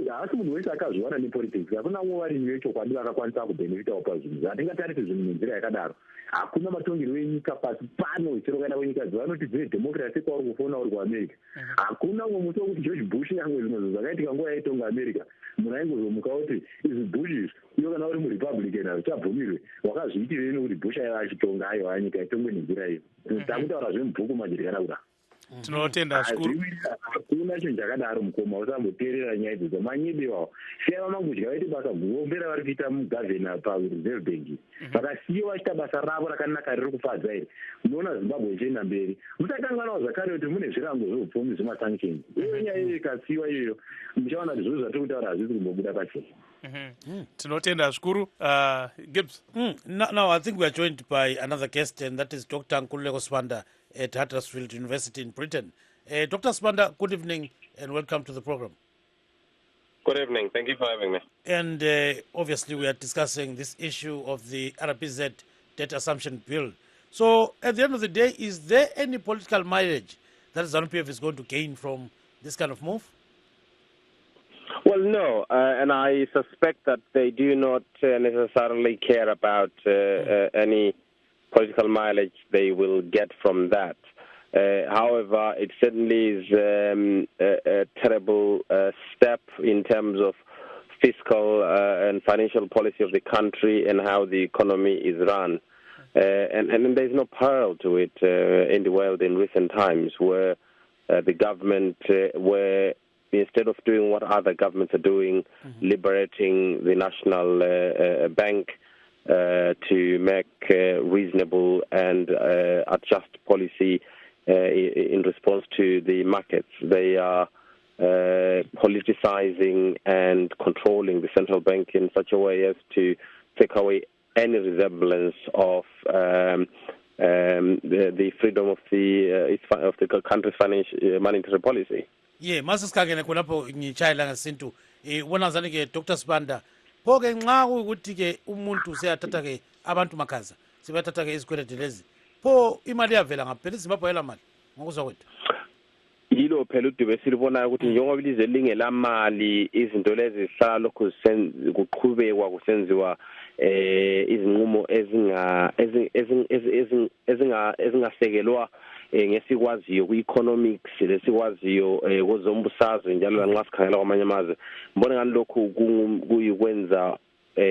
haasi munhu wese akazviwana nepolitics. Hakuna umwe varimi vechokwadi vakakwanisa kubhenefitawo pazvinhu hatingatarisi zvinhu nenzira yakadaro. Hakuna matongerwo enyika pasi pano chero kaenda kwenyika dzevanoti dzine democracy kwauri kufona uri kuamerica. Hakuna umwe musi wekuti George Bush yangwe zvinhu zvakaitika nguva yaitonga America munhu aingozomuka kuti izvi Bush izvi iyo kana uri murepublican hazvichabvumirwe wakazviitirei nokuti Bush aiva achitonga aiwa nyika itongwe nenzira iyo. Takutaura zvemubhuku majerikana kuda. Tinotenda zvikuru. Hakuna chinhu chakadaro mukoma usamboteerera nyaya idzodzo manyebewawo. Siya Mangoja vaite basa guru vari kuita mugavhena pareserve bank. Vakasiyiwa vachiita basa ravo rakanaka riri kufadza iri. Unoona Zimbabwe ichienda mberi. Musakanganwa zvakare kuti mune zvirango zveupfumi zvemasanctions. Iyo nyaya iyo ikasiyiwa iyoyo muchaona kuti zviro zvatiri kutaura hazvisi kumbobuda pachena. Tinotenda zvikuru. Gibbs. Now I think we are joined by another guest, and that is Dr. Nkululeko Sibanda at Huddersfield University in Britain. Dr. Sibanda, good evening and welcome to the program. Good evening. Thank you for having me. And obviously we are discussing this issue of the RBZ debt assumption bill. So at the end of the day, is there any political mileage that ZANU-PF is going to gain from this kind of move? Well, no, and I suspect that they do not necessarily care about any political mileage they will get from that. However, it certainly is a terrible step in terms of fiscal and financial policy of the country and how the economy is run. And there's no parallel to it in the world in recent times where the government were, instead of doing what other governments are doing, liberating the national bank to make reasonable and adjust policy in response to the markets. They are politicizing and controlling the central bank in such a way as to take away any resemblance of the freedom of the country's monetary policy. Yeah, masisikake khonapho ngichayela ngasintu wona zani ke Dr. Sibanda phoke nxa ukuthi ke umuntu useyathatha ke abantu makhaza sibathatha ke izikwelede lezi pho imali yavela ngaphela iZimbabwe yela mali ngokuzwa kwethu. Yilo phela udube silibonayo ukuthi njengoba ilizwe lingelamali izinto lezi zihlala lokhu kuqhubekwa kusenziwa izinqumo ezingasekelwa ngesikwaziyo ku-economics lesikwaziyo kwezombusazwe njalo nxa sikhangela kwamanye amazwe. Mbona ngani lokhu kuyikwenza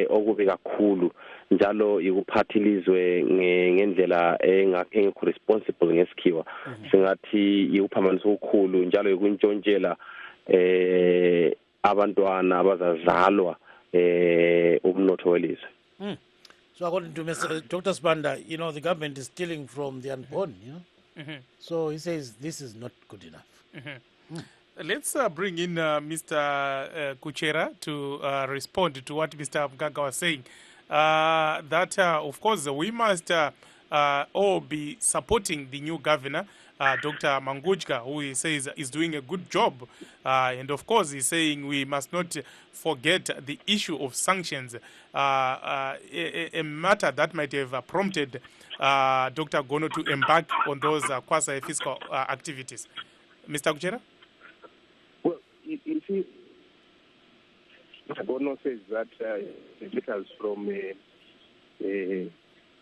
okubi kakhulu njalo ikuphathilizwe ngendlela engekho responsible ngesikhiwa. Singathi ikuphambanisa okukhulu njalo ikuntshontshela abantwana abazazalwa umnotho welizwe. So according to Mr. Dr. Sibanda, you know, the government is stealing from the unborn, you know. So he says this is not good enough. Let's bring in Mr. Kuchera to respond to what Mr. Mgaga was saying. That, of course, we must all be supporting the new governor, Dr. Mangoja, who he says is doing a good job. And, of course, he's saying we must not forget the issue of sanctions, a matter that might have prompted Dr. Gono to embark on those quasi-fiscal activities. Mr. Kuchera? Well, you see, Mr. Gono says that it differs from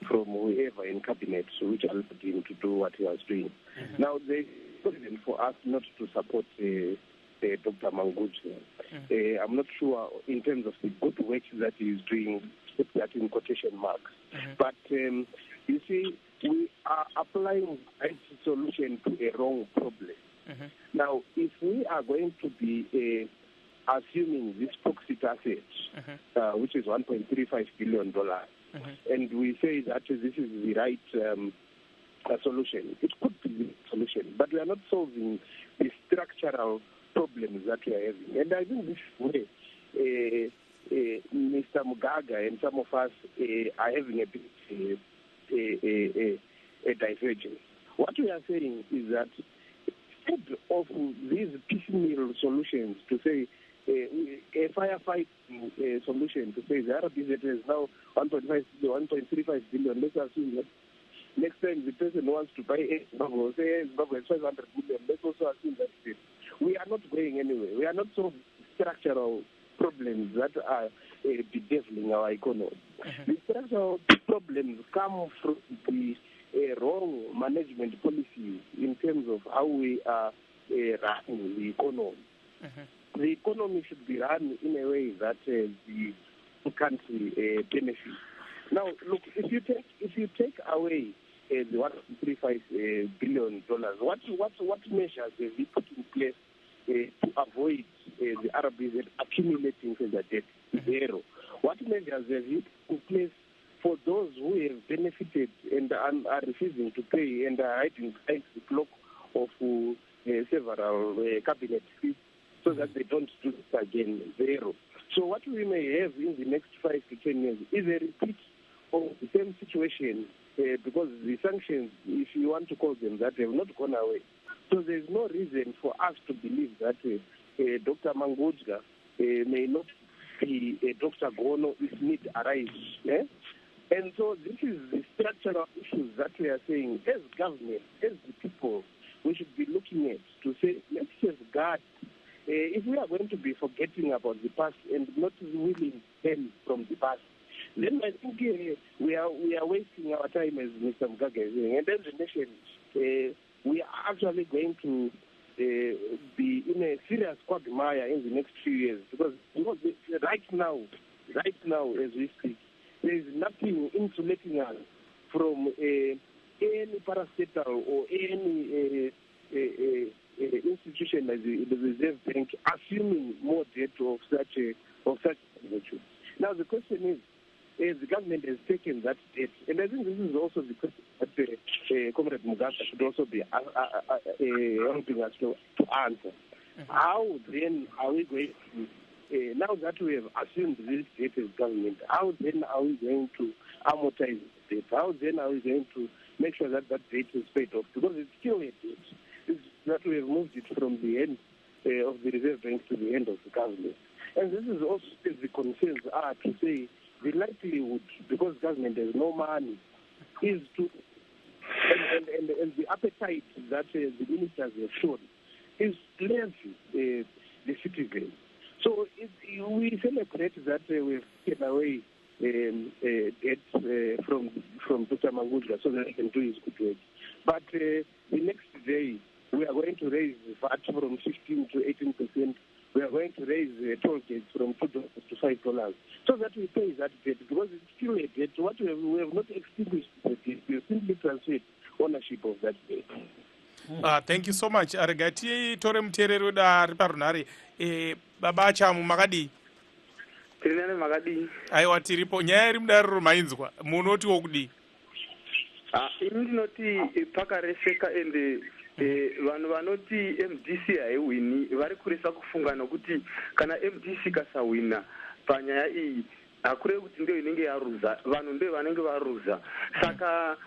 from whoever in cabinet which allowed him to do what he was doing. Now, the reason for us not to support Dr. Mangudza, I'm not sure in terms of the good work that he is doing, put that in quotation marks. But you see, we are applying a solution to a wrong problem. Now, if we are going to be assuming this proxy asset, which is $1.35 billion, and we say that this is the right solution, it could be the solution, but we are not solving the structural problems that we are having. And I think this way, Mr. Mugaga and some of us are having a bit a divergence. What we are saying is that instead of these piecemeal solutions to say a firefighting solution to say the RBZ is now 1.35 billion, let's assume that next time the person wants to buy Zimbabwe, say Zimbabwe is 500 million, let's also assume that we are not going anywhere. We are not solving structural problems that are bedeviling our economy. The structural problems come from the wrong management policies in terms of how we are running the economy. The economy should be run in a way that the country benefits. Now, look, if you take away the $1.35 billion, what measures have we put in place to avoid the RBZ accumulating further debt? Zero. What measures have you put in place for those who have benefited and are refusing to pay and are hiding behind the clock of several cabinet fees so that they don't do this again? Zero. So what we may have in the next 5 to 10 years is a repeat of the same situation because the sanctions, if you want to call them that, have not gone away. So there's no reason for us to believe that Dr. Mangudza may not be Dr. Gono if need arise. And so this is the structural issues that we are saying as government, as the people, we should be looking at to say, let's safeguard. If we are going to be forgetting about the past and not willing learn from the past, then I think we are wasting our time, as Mr. Mugaga is saying. And as a nation, we are actually going to be in a serious quagmire in the next few years because right now, as we speak, there is nothing insulating us from any parastatal or any institution like the Reserve Bank assuming more debt of such nature. Now the question is, the government has taken that debt, and I think this is also the question that Comrade Mugaga should also be helping us to answer. How then are we going to, now that we have assumed this debt as government, how then are we going to amortize the debt? How then are we going to make sure that that debt is paid off? Because it's still a debt. It's that we have moved it from the end of the Reserve Bank to the end of the government. And this is also the concerns are to say the likelihood, because government has no money, is to, and the appetite that the ministers have shown is to levy the citizens. So we celebrate that we've taken away debt from Dr. Mangudza so that he can do his good work. But the next day, we are going to raise VAT from 15 to 18%. We are going to raise toll gates from $2 to $5 so that we pay that debt because it's still a debt. What we have not extinguished the debt. We have simply transferred ownership of that debt. Thank you so much. Arigati tore muterero da riparunare. Baba chamu makadi. Tirinane makadi. Aiwa tiripo nyaya iri mudariro mainzwa. Munoti wokudi. Ini ndinoti pakareseka ende vanhu vanoti MDC haiwini vari kuresa kufunga nokuti kana MDC kasawina panyaya iyi hakureva kuti ndiyo inenge yaruza, vanhu ndiyo vanenge varuza. Saka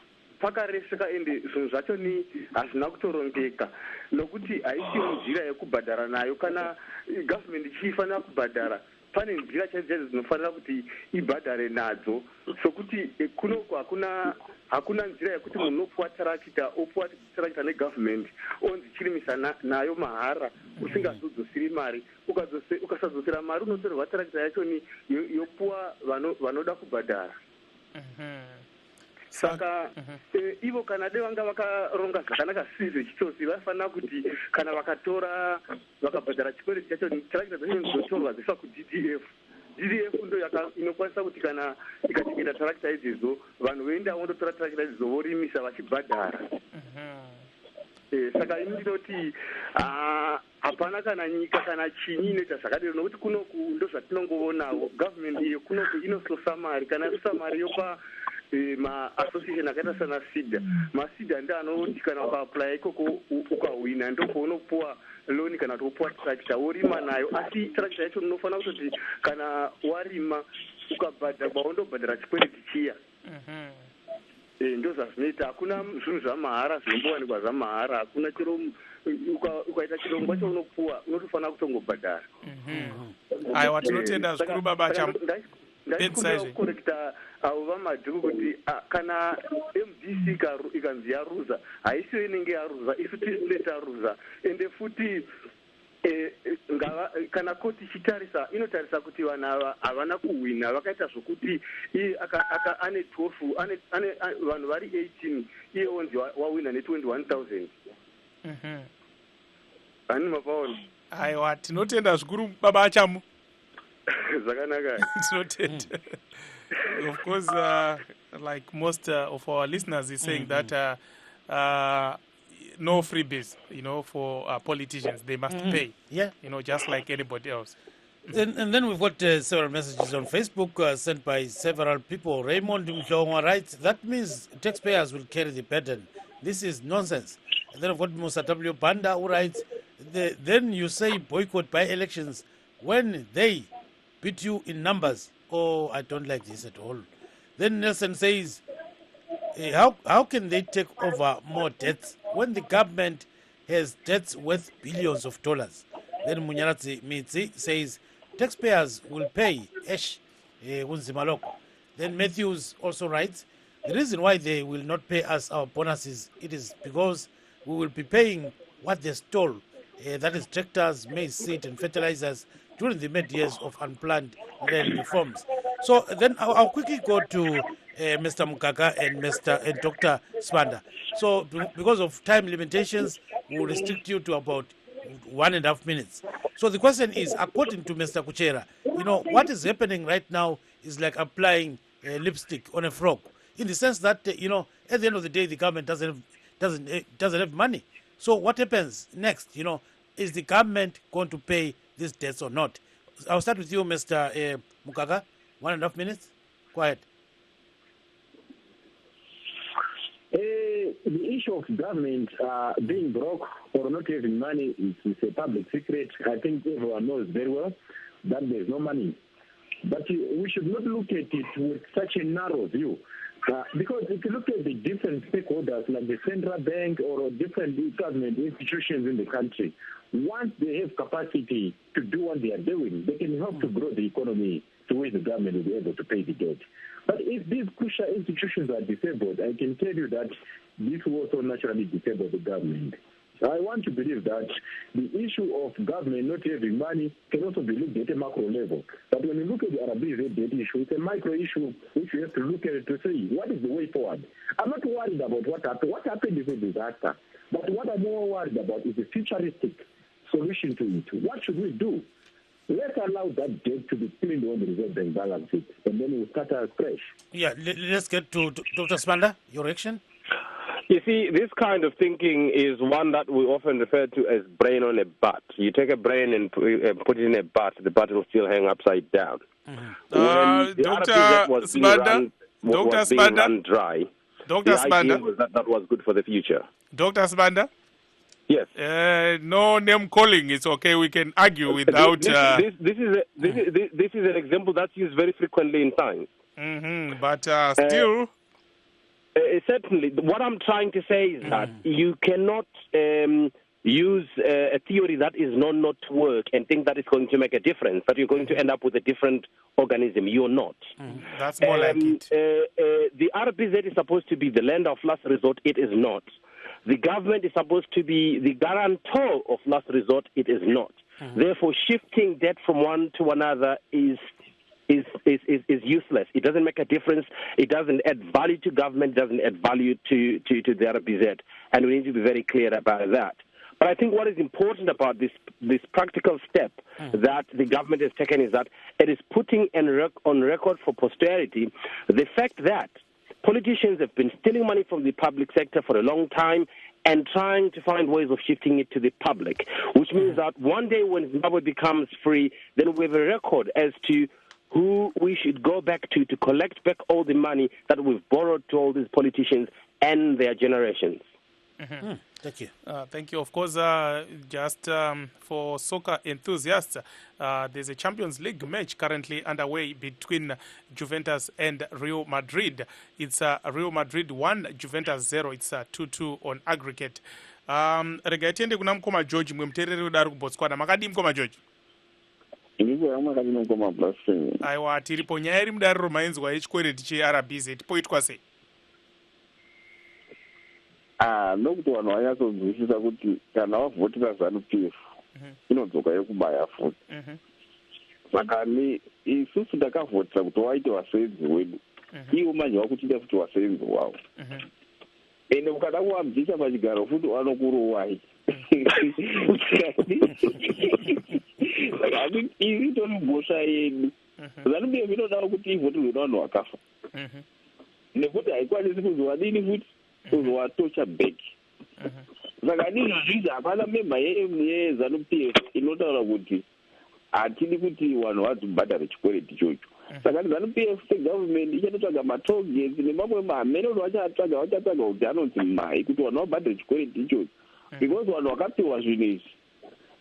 pakareseka ende zvinhu zvacho ni hazvina kutorongeka nokuti haisiyo nzira yekubhadhara nayo. Kana government ichifanira kubhadhara pane nzira chaidzo dzinofanira kuti ibhadhare nadzo, sokuti kunoko hakuna nzira yekuti munhu unopuwa tarakita negovernment onzi chirimisa nayo mahara usingazodzosiri mari. Ukasadzosera mari unotorerwa tarakita yacho ni yopuwa vanoda kubhadhara. saka ivo kana dai vanga vakaronga zvakanaka sizve chitosi vafanira kuti kana vakatora vakabhadhara chikwereti chacho tarakita dzacho dzizotorwa dzifa kuddf ndo inokwanisa kuti kana ikachengeta tarakita idzodzo vanhu voenda vondotora tarakita idzodzo vorimisa vachibhadhara. Saka ini ndinoti hapana kana nyika kana chinyi inoita zvakadero nokuti kunoku ndo zvatinongoonawo government iyo kunoku inososa mari kana yasosa mari yopa ma-association akaita sana sida masida ndi anoti kana ukaapply ikoko ukahwina ndopaunopuwa loan kana kuti upuwa tractor worima nayo asi tractor yacho unofanira kutoti kana warima ukabhadharwa wondobhadhara chikwereti chiya. Ndo zvazvinoita hakuna zvinhu zvamahara zvinombowanikwa zvamahara hakuna chiro ukaita chirongwa chaunopuwa unotofanira kutongobhadhara. Aiwa tinotenda zvikuru baba ndachikumbira kukorekta avo vamadhuku kuti kana MDC ikanzi yaruza haisiyo inenge yaruza isu tinenge taruza ende futi kana koti ichitarisa inotarisa kuti vanhu ava havana kuhwina vakaita zvokuti iye ane 12 vanhu vari 18 iye onzi wahwina ne21,000 hani mapaona. Aiwa tinotenda zvikuru baba achamu zvakanaka tinotenda. Of course, like most of our listeners is saying that no freebies, for politicians. They must pay, just like anybody else. And then we've got several messages on Facebook sent by several people. Raymond Mhlongo writes, that means taxpayers will carry the burden. This is nonsense. And then I've got Musa W. Banda who writes, then you say boycott by elections when they beat you in numbers. Oh, I don't like this at all. Then Nelson says, how can they take over more debts when the government has debts worth billions of dollars? Then Munyaradzi Mitzi says, taxpayers will pay. Then Matthews also writes, the reason why they will not pay us our bonuses, it is because we will be paying what they stole. That is tractors, maize seed and fertilizers during the mid-years of unplanned land reforms. So then I'll quickly go to Mr. Mugaga and Dr. Spanda. So because of time limitations, we will restrict you to about 1.5 minutes. So the question is, according to Mr. Kuchera, what is happening right now is like applying lipstick on a frog, in the sense that, at the end of the day, the government doesn't have money. So what happens next? Is the government going to pay these debts or not? I'll start with you, Mr. Mugaga. 1.5 minutes. Go ahead. The issue of government being broke or not having money is a public secret. I think everyone knows very well that there's no money. But we should not look at it with such a narrow view. Because if you look at the different stakeholders like the central bank or different government institutions in the country, once they have capacity to do what they are doing, they can help to grow the economy to where the government will be able to pay the debt. But if these crucial institutions are disabled, I can tell you that this will also naturally disable the government. I want to believe that the issue of government not having money can also be looked at a macro level. But when you look at the RBZ debt issue, it's a micro issue which you have to look at it to see what is the way forward. I'm not worried about what happened. What happened is a disaster. But what I'm more worried about is the futuristic solution to it. What should we do? Let's allow that debt to be cleaned on the Reserve Bank balance sheet, and then we'll start fresh. Yeah, let's get to Dr. Spanda. Your reaction? You see, this kind of thinking is one that we often refer to as brain on a butt. You take a brain and put it in a butt, the butt will still hang upside down. Dr. Spanda, dry, Dr. the Spanda, idea was that was good for the future. Dr. Spanda? Yes. No name calling. It's okay. We can argue without. This is an example that's used very frequently in science. But still. Certainly, what I'm trying to say is that you cannot use a theory that is known not to work and think that it's going to make a difference, that you're going to end up with a different organism. You're not. That's more like it. The RBZ is supposed to be the lender of last resort. It is not. The government is supposed to be the guarantor of last resort. It is not. Therefore, shifting debt from one to another is is useless. It doesn't make a difference. It doesn't add value to government, doesn't add value to the RBZ, and we need to be very clear about that. But I think what is important about this practical step that the government has taken is that it is putting on record for posterity the fact that politicians have been stealing money from the public sector for a long time and trying to find ways of shifting it to the public, which means that one day when Zimbabwe becomes free, then we have a record as to who we should go back to collect back all the money that we've borrowed to all these politicians and their generations. Thank you. Thank you. Of course, just for soccer enthusiasts, there's a Champions League match currently underway between Juventus and Real Madrid. It's Real Madrid 1, Juventus 0. It's 2-2 on aggregate. Rega tiende kuna mkoma George mwemutereri udari kuBotswana. Makadi mkoma George? Aiwa, tiripo nyaya iri mudariro mainzwa yechikwereti cheRBZ poitwa sei? Nokuti vanhu vanyatsonzwisisa kuti kana wavhotera ZANU-PF inodzoka yekubaya futi. Saka isusu takavhotera kuti waite vasenzi wedu, iwo manje wakutinda futi vasenzi wavo, ende ukada kuvabvisa pachigaro futi vanokurowai. Saka iri tori mbosva yedu. ZANU-PF inoda kuti ivhoterwe nevanhu vakafa, nekuti haikwanisi kuzowadini futi kuzowatocha back. Saka ndizvozvizvi hapana memba yeZANU-PF inotaura kuti hatidi kuti vanhu vadzibhadhare chikwereti ichocho. Saka ZANU-PF segovernment ichatotsvaga matogeti nemamwe mamene kuti vachatsvaga kuti anonzi mai kuti vanhu vabhadhare chikwereti ichocho, because vanhu vakapiwa zvinhu izvi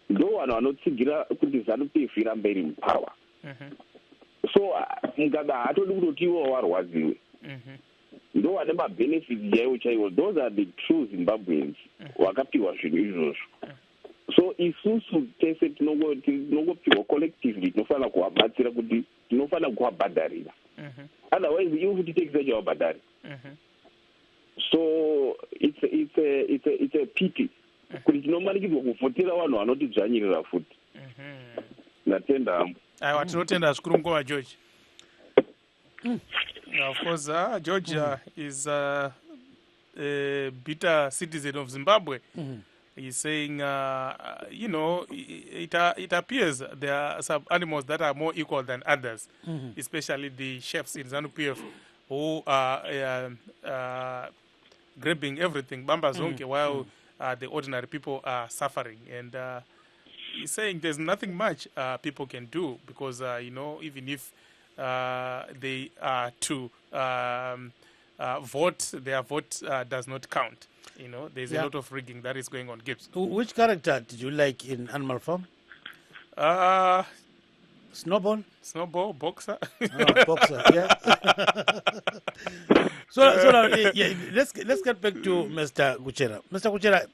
ndo vanhu vanotsigira kuti ZANU-PF irambe iri mupower. So mukada hatodi kutoti ivo varwadziwe, ndo vane mabenefits chaiwo chaiwo. Those are the true Zimbabweans vakapiwa zvinhu izvozvo. So isusu tese tinongopiwa collectively, tinofanira kuvabatsira kuti tinofanira kuvabhadharira, otherwise ivo futi tekisi yacho havabhadhari. So it's a pity kuti tinomanikidzwa kuvhotera vanhu vanotidzvanyirira futi. Natenda hangu. Aiwa, tinotenda zvikuru mukoma George. Of course, George is a bitter citizen of Zimbabwe. He's saying, you know, it appears there are some animals that are more equal than others, especially the chefs in ZANU-PF who are grabbing everything, Bamba Zonke, while the ordinary people are suffering. And he's saying there's nothing much people can do because, you know, even if they are to vote, their vote does not count. You know, there's a lot of rigging that is going on. Gibbs. Which character did you like in Animal Farm? Snowball? Snowball, boxer. Boxer, yeah. So let's get back to Mr. Kuchera. Mr. Kuchera,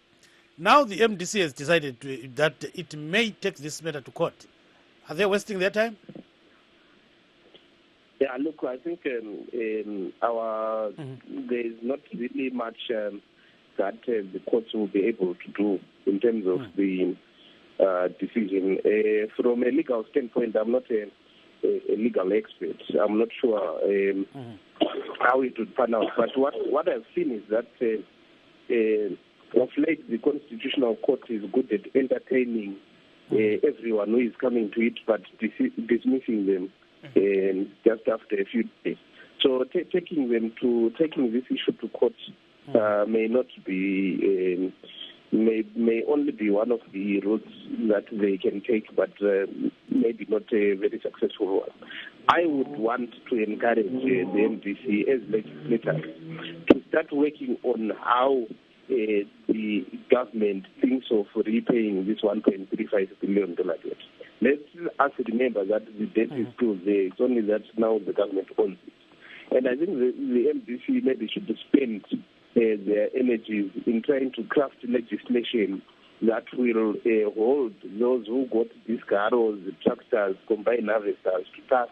now the MDC has decided that it may take this matter to court. Are they wasting their time? Yeah, look, I think there is not really much that the courts will be able to do in terms of the decision. From a legal standpoint, I'm not a legal expert. I'm not sure how it would pan out. But what I've seen is that of late the Constitutional Court is good at entertaining everyone who is coming to it, but dismissing them just after a few days. So taking this issue to court may not be may only be one of the routes that they can take, but maybe not a very successful one. I would want to encourage the MDC as legislators to start working on how the government thinks of repaying this $1.35 billion debt. Let's us remember that the debt is still there. It's only that now the government owns it. And I think the MDC maybe should spend their energies in trying to craft legislation that will hold those who got these carros, tractors, combined harvesters to task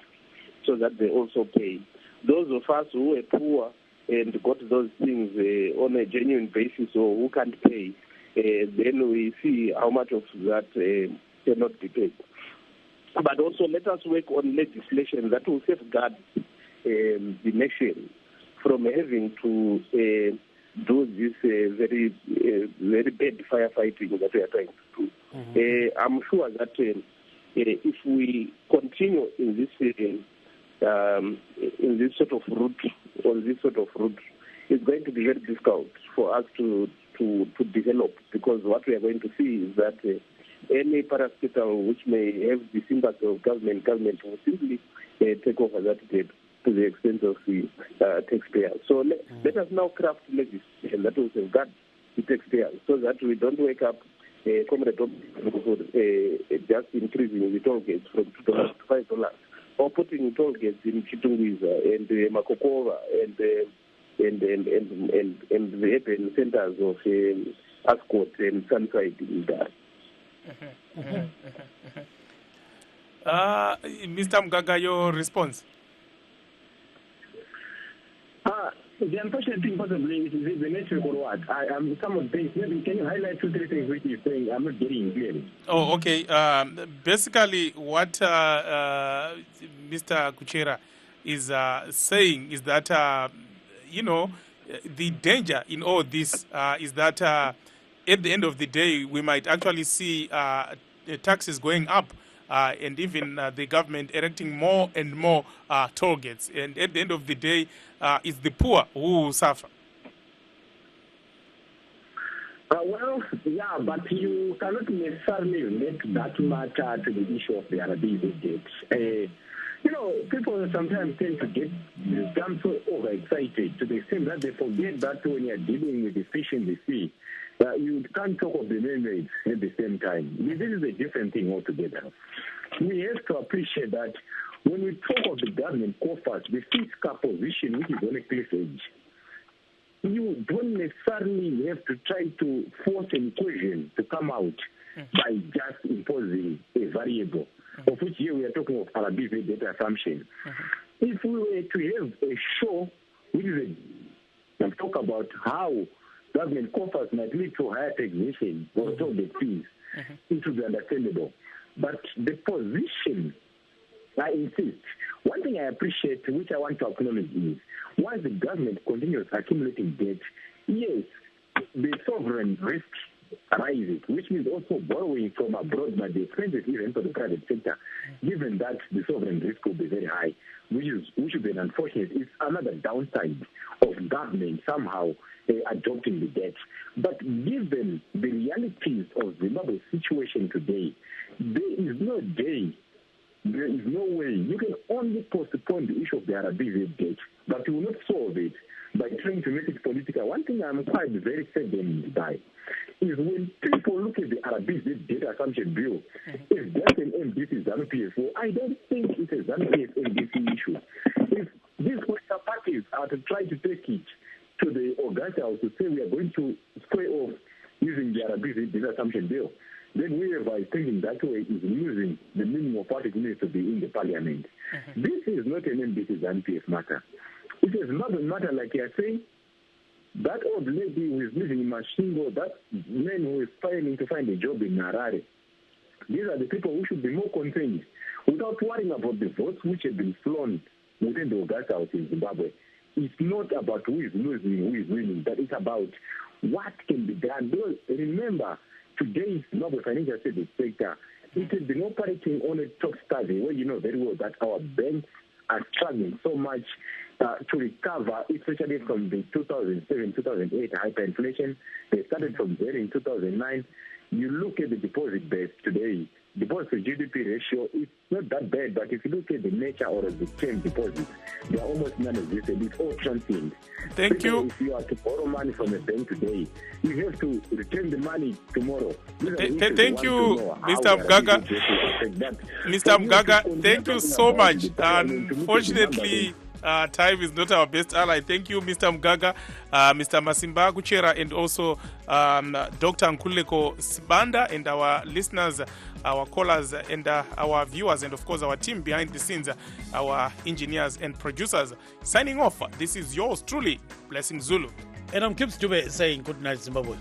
so that they also pay. Those of us who are poor and got those things on a genuine basis or who can't pay, then we see how much of that cannot be paid. but also let us work on legislation that will safeguard the nation from having to do this very bad firefighting that we are trying to do. I'm sure that if we continue in this sort of route, it's going to be very difficult for us to develop, because what we are going to see is that any parastatal which may have the sympathy of government will simply take over that debt to the extent of the taxpayers. So let us now craft legislation that will safeguard the taxpayers so that we don't wake up Comrade just increasing the toll gates from $2 to $5, or putting toll gates in Chitungwiza and Makokova and the urban centers of Ascot and Sunside in that. Mr. Mgaga, your response? The unfortunate thing possibly is the network or what. Some of things, maybe can you highlight 2-3 things which you're saying? I'm not getting clearly. Oh, okay. Basically, what Mr. Kuchera is saying is that, the danger in all this is that at the end of the day, we might actually see taxes going up and even the government erecting more and more toll gates. And at the end of the day, it's the poor who suffer. Well, yeah, but you cannot necessarily relate that matter to the issue of the RBZ debt. People sometimes tend to get become so overexcited to the extent that they forget that when you're dealing with the fish in the sea, you can't talk of the mermaids at the same time. This is a different thing altogether. We have to appreciate that when we talk of the government coffers, the fiscal position, which is on a cliff edge, you don't necessarily have to try to force an equation to come out by just imposing a variable, of which here we are talking of RBZ data assumption. If we were to have a show which is and talk about how government coffers might lead to higher taxation or toll the fees, it would be understandable. But the position, I insist, one thing I appreciate, which I want to acknowledge, is once the government continues accumulating debt, yes, the sovereign risk arises, which means also borrowing from abroad might be expensive even for the private sector, given that the sovereign risk will be very high, which would be unfortunate. It's another downside of government somehow adopting the debt. But given the realities of Zimbabwe's situation today, there is no way. You can only postpone the issue of the RBZ debt, but you will not solve it by trying to make it political. One thing I'm quite very saddened by is when people look at the RBZ data assumption bill, if that's an MDC ZANU-PF, I don't think it's a ZANU-PF MDC issue. If these political parties are to try to take it to the Augusta House to say we are going to square off using the RBZ data assumption bill, then whoever is thinking that way is losing the meaning of what it means to be in the parliament. This is not an MDC ZANU-PF matter. It is not a matter like you are saying. That old lady who is living in Mashingo, that man who is failing to find a job in Harare, these are the people who should be more concerned without worrying about the votes which have been flown within the Augusta House in Zimbabwe. It's not about who is losing, who is winning, but it's about what can be done. Because remember, today's Zimbabwe financial service sector, it has been operating on a top study where you know very well that our banks are struggling so much to recover, especially from the 2007-2008 hyperinflation. They started from there in 2009. You look at the deposit base today, deposit to GDP ratio, it's not that bad, but if you look at the nature or the term deposits, they are almost non-existent. It's all transient. Thank you. If you are to borrow money from a bank today, you have to return the money tomorrow. Thank you, Mr. Mgaga. Mr. Mgaga, thank you so much. Unfortunately, time is not our best ally. Thank you, Mr. Mgaga, Mr. Masimba Kuchera, and also Dr. Nkuleko Sibanda, and our listeners, our callers, and our viewers, and of course our team behind the scenes, our engineers and producers. Signing off, this is yours truly, Blessing Zulu. And I'm Kip Stube saying good night, Zimbabwe.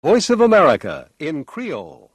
Voice of America in Creole.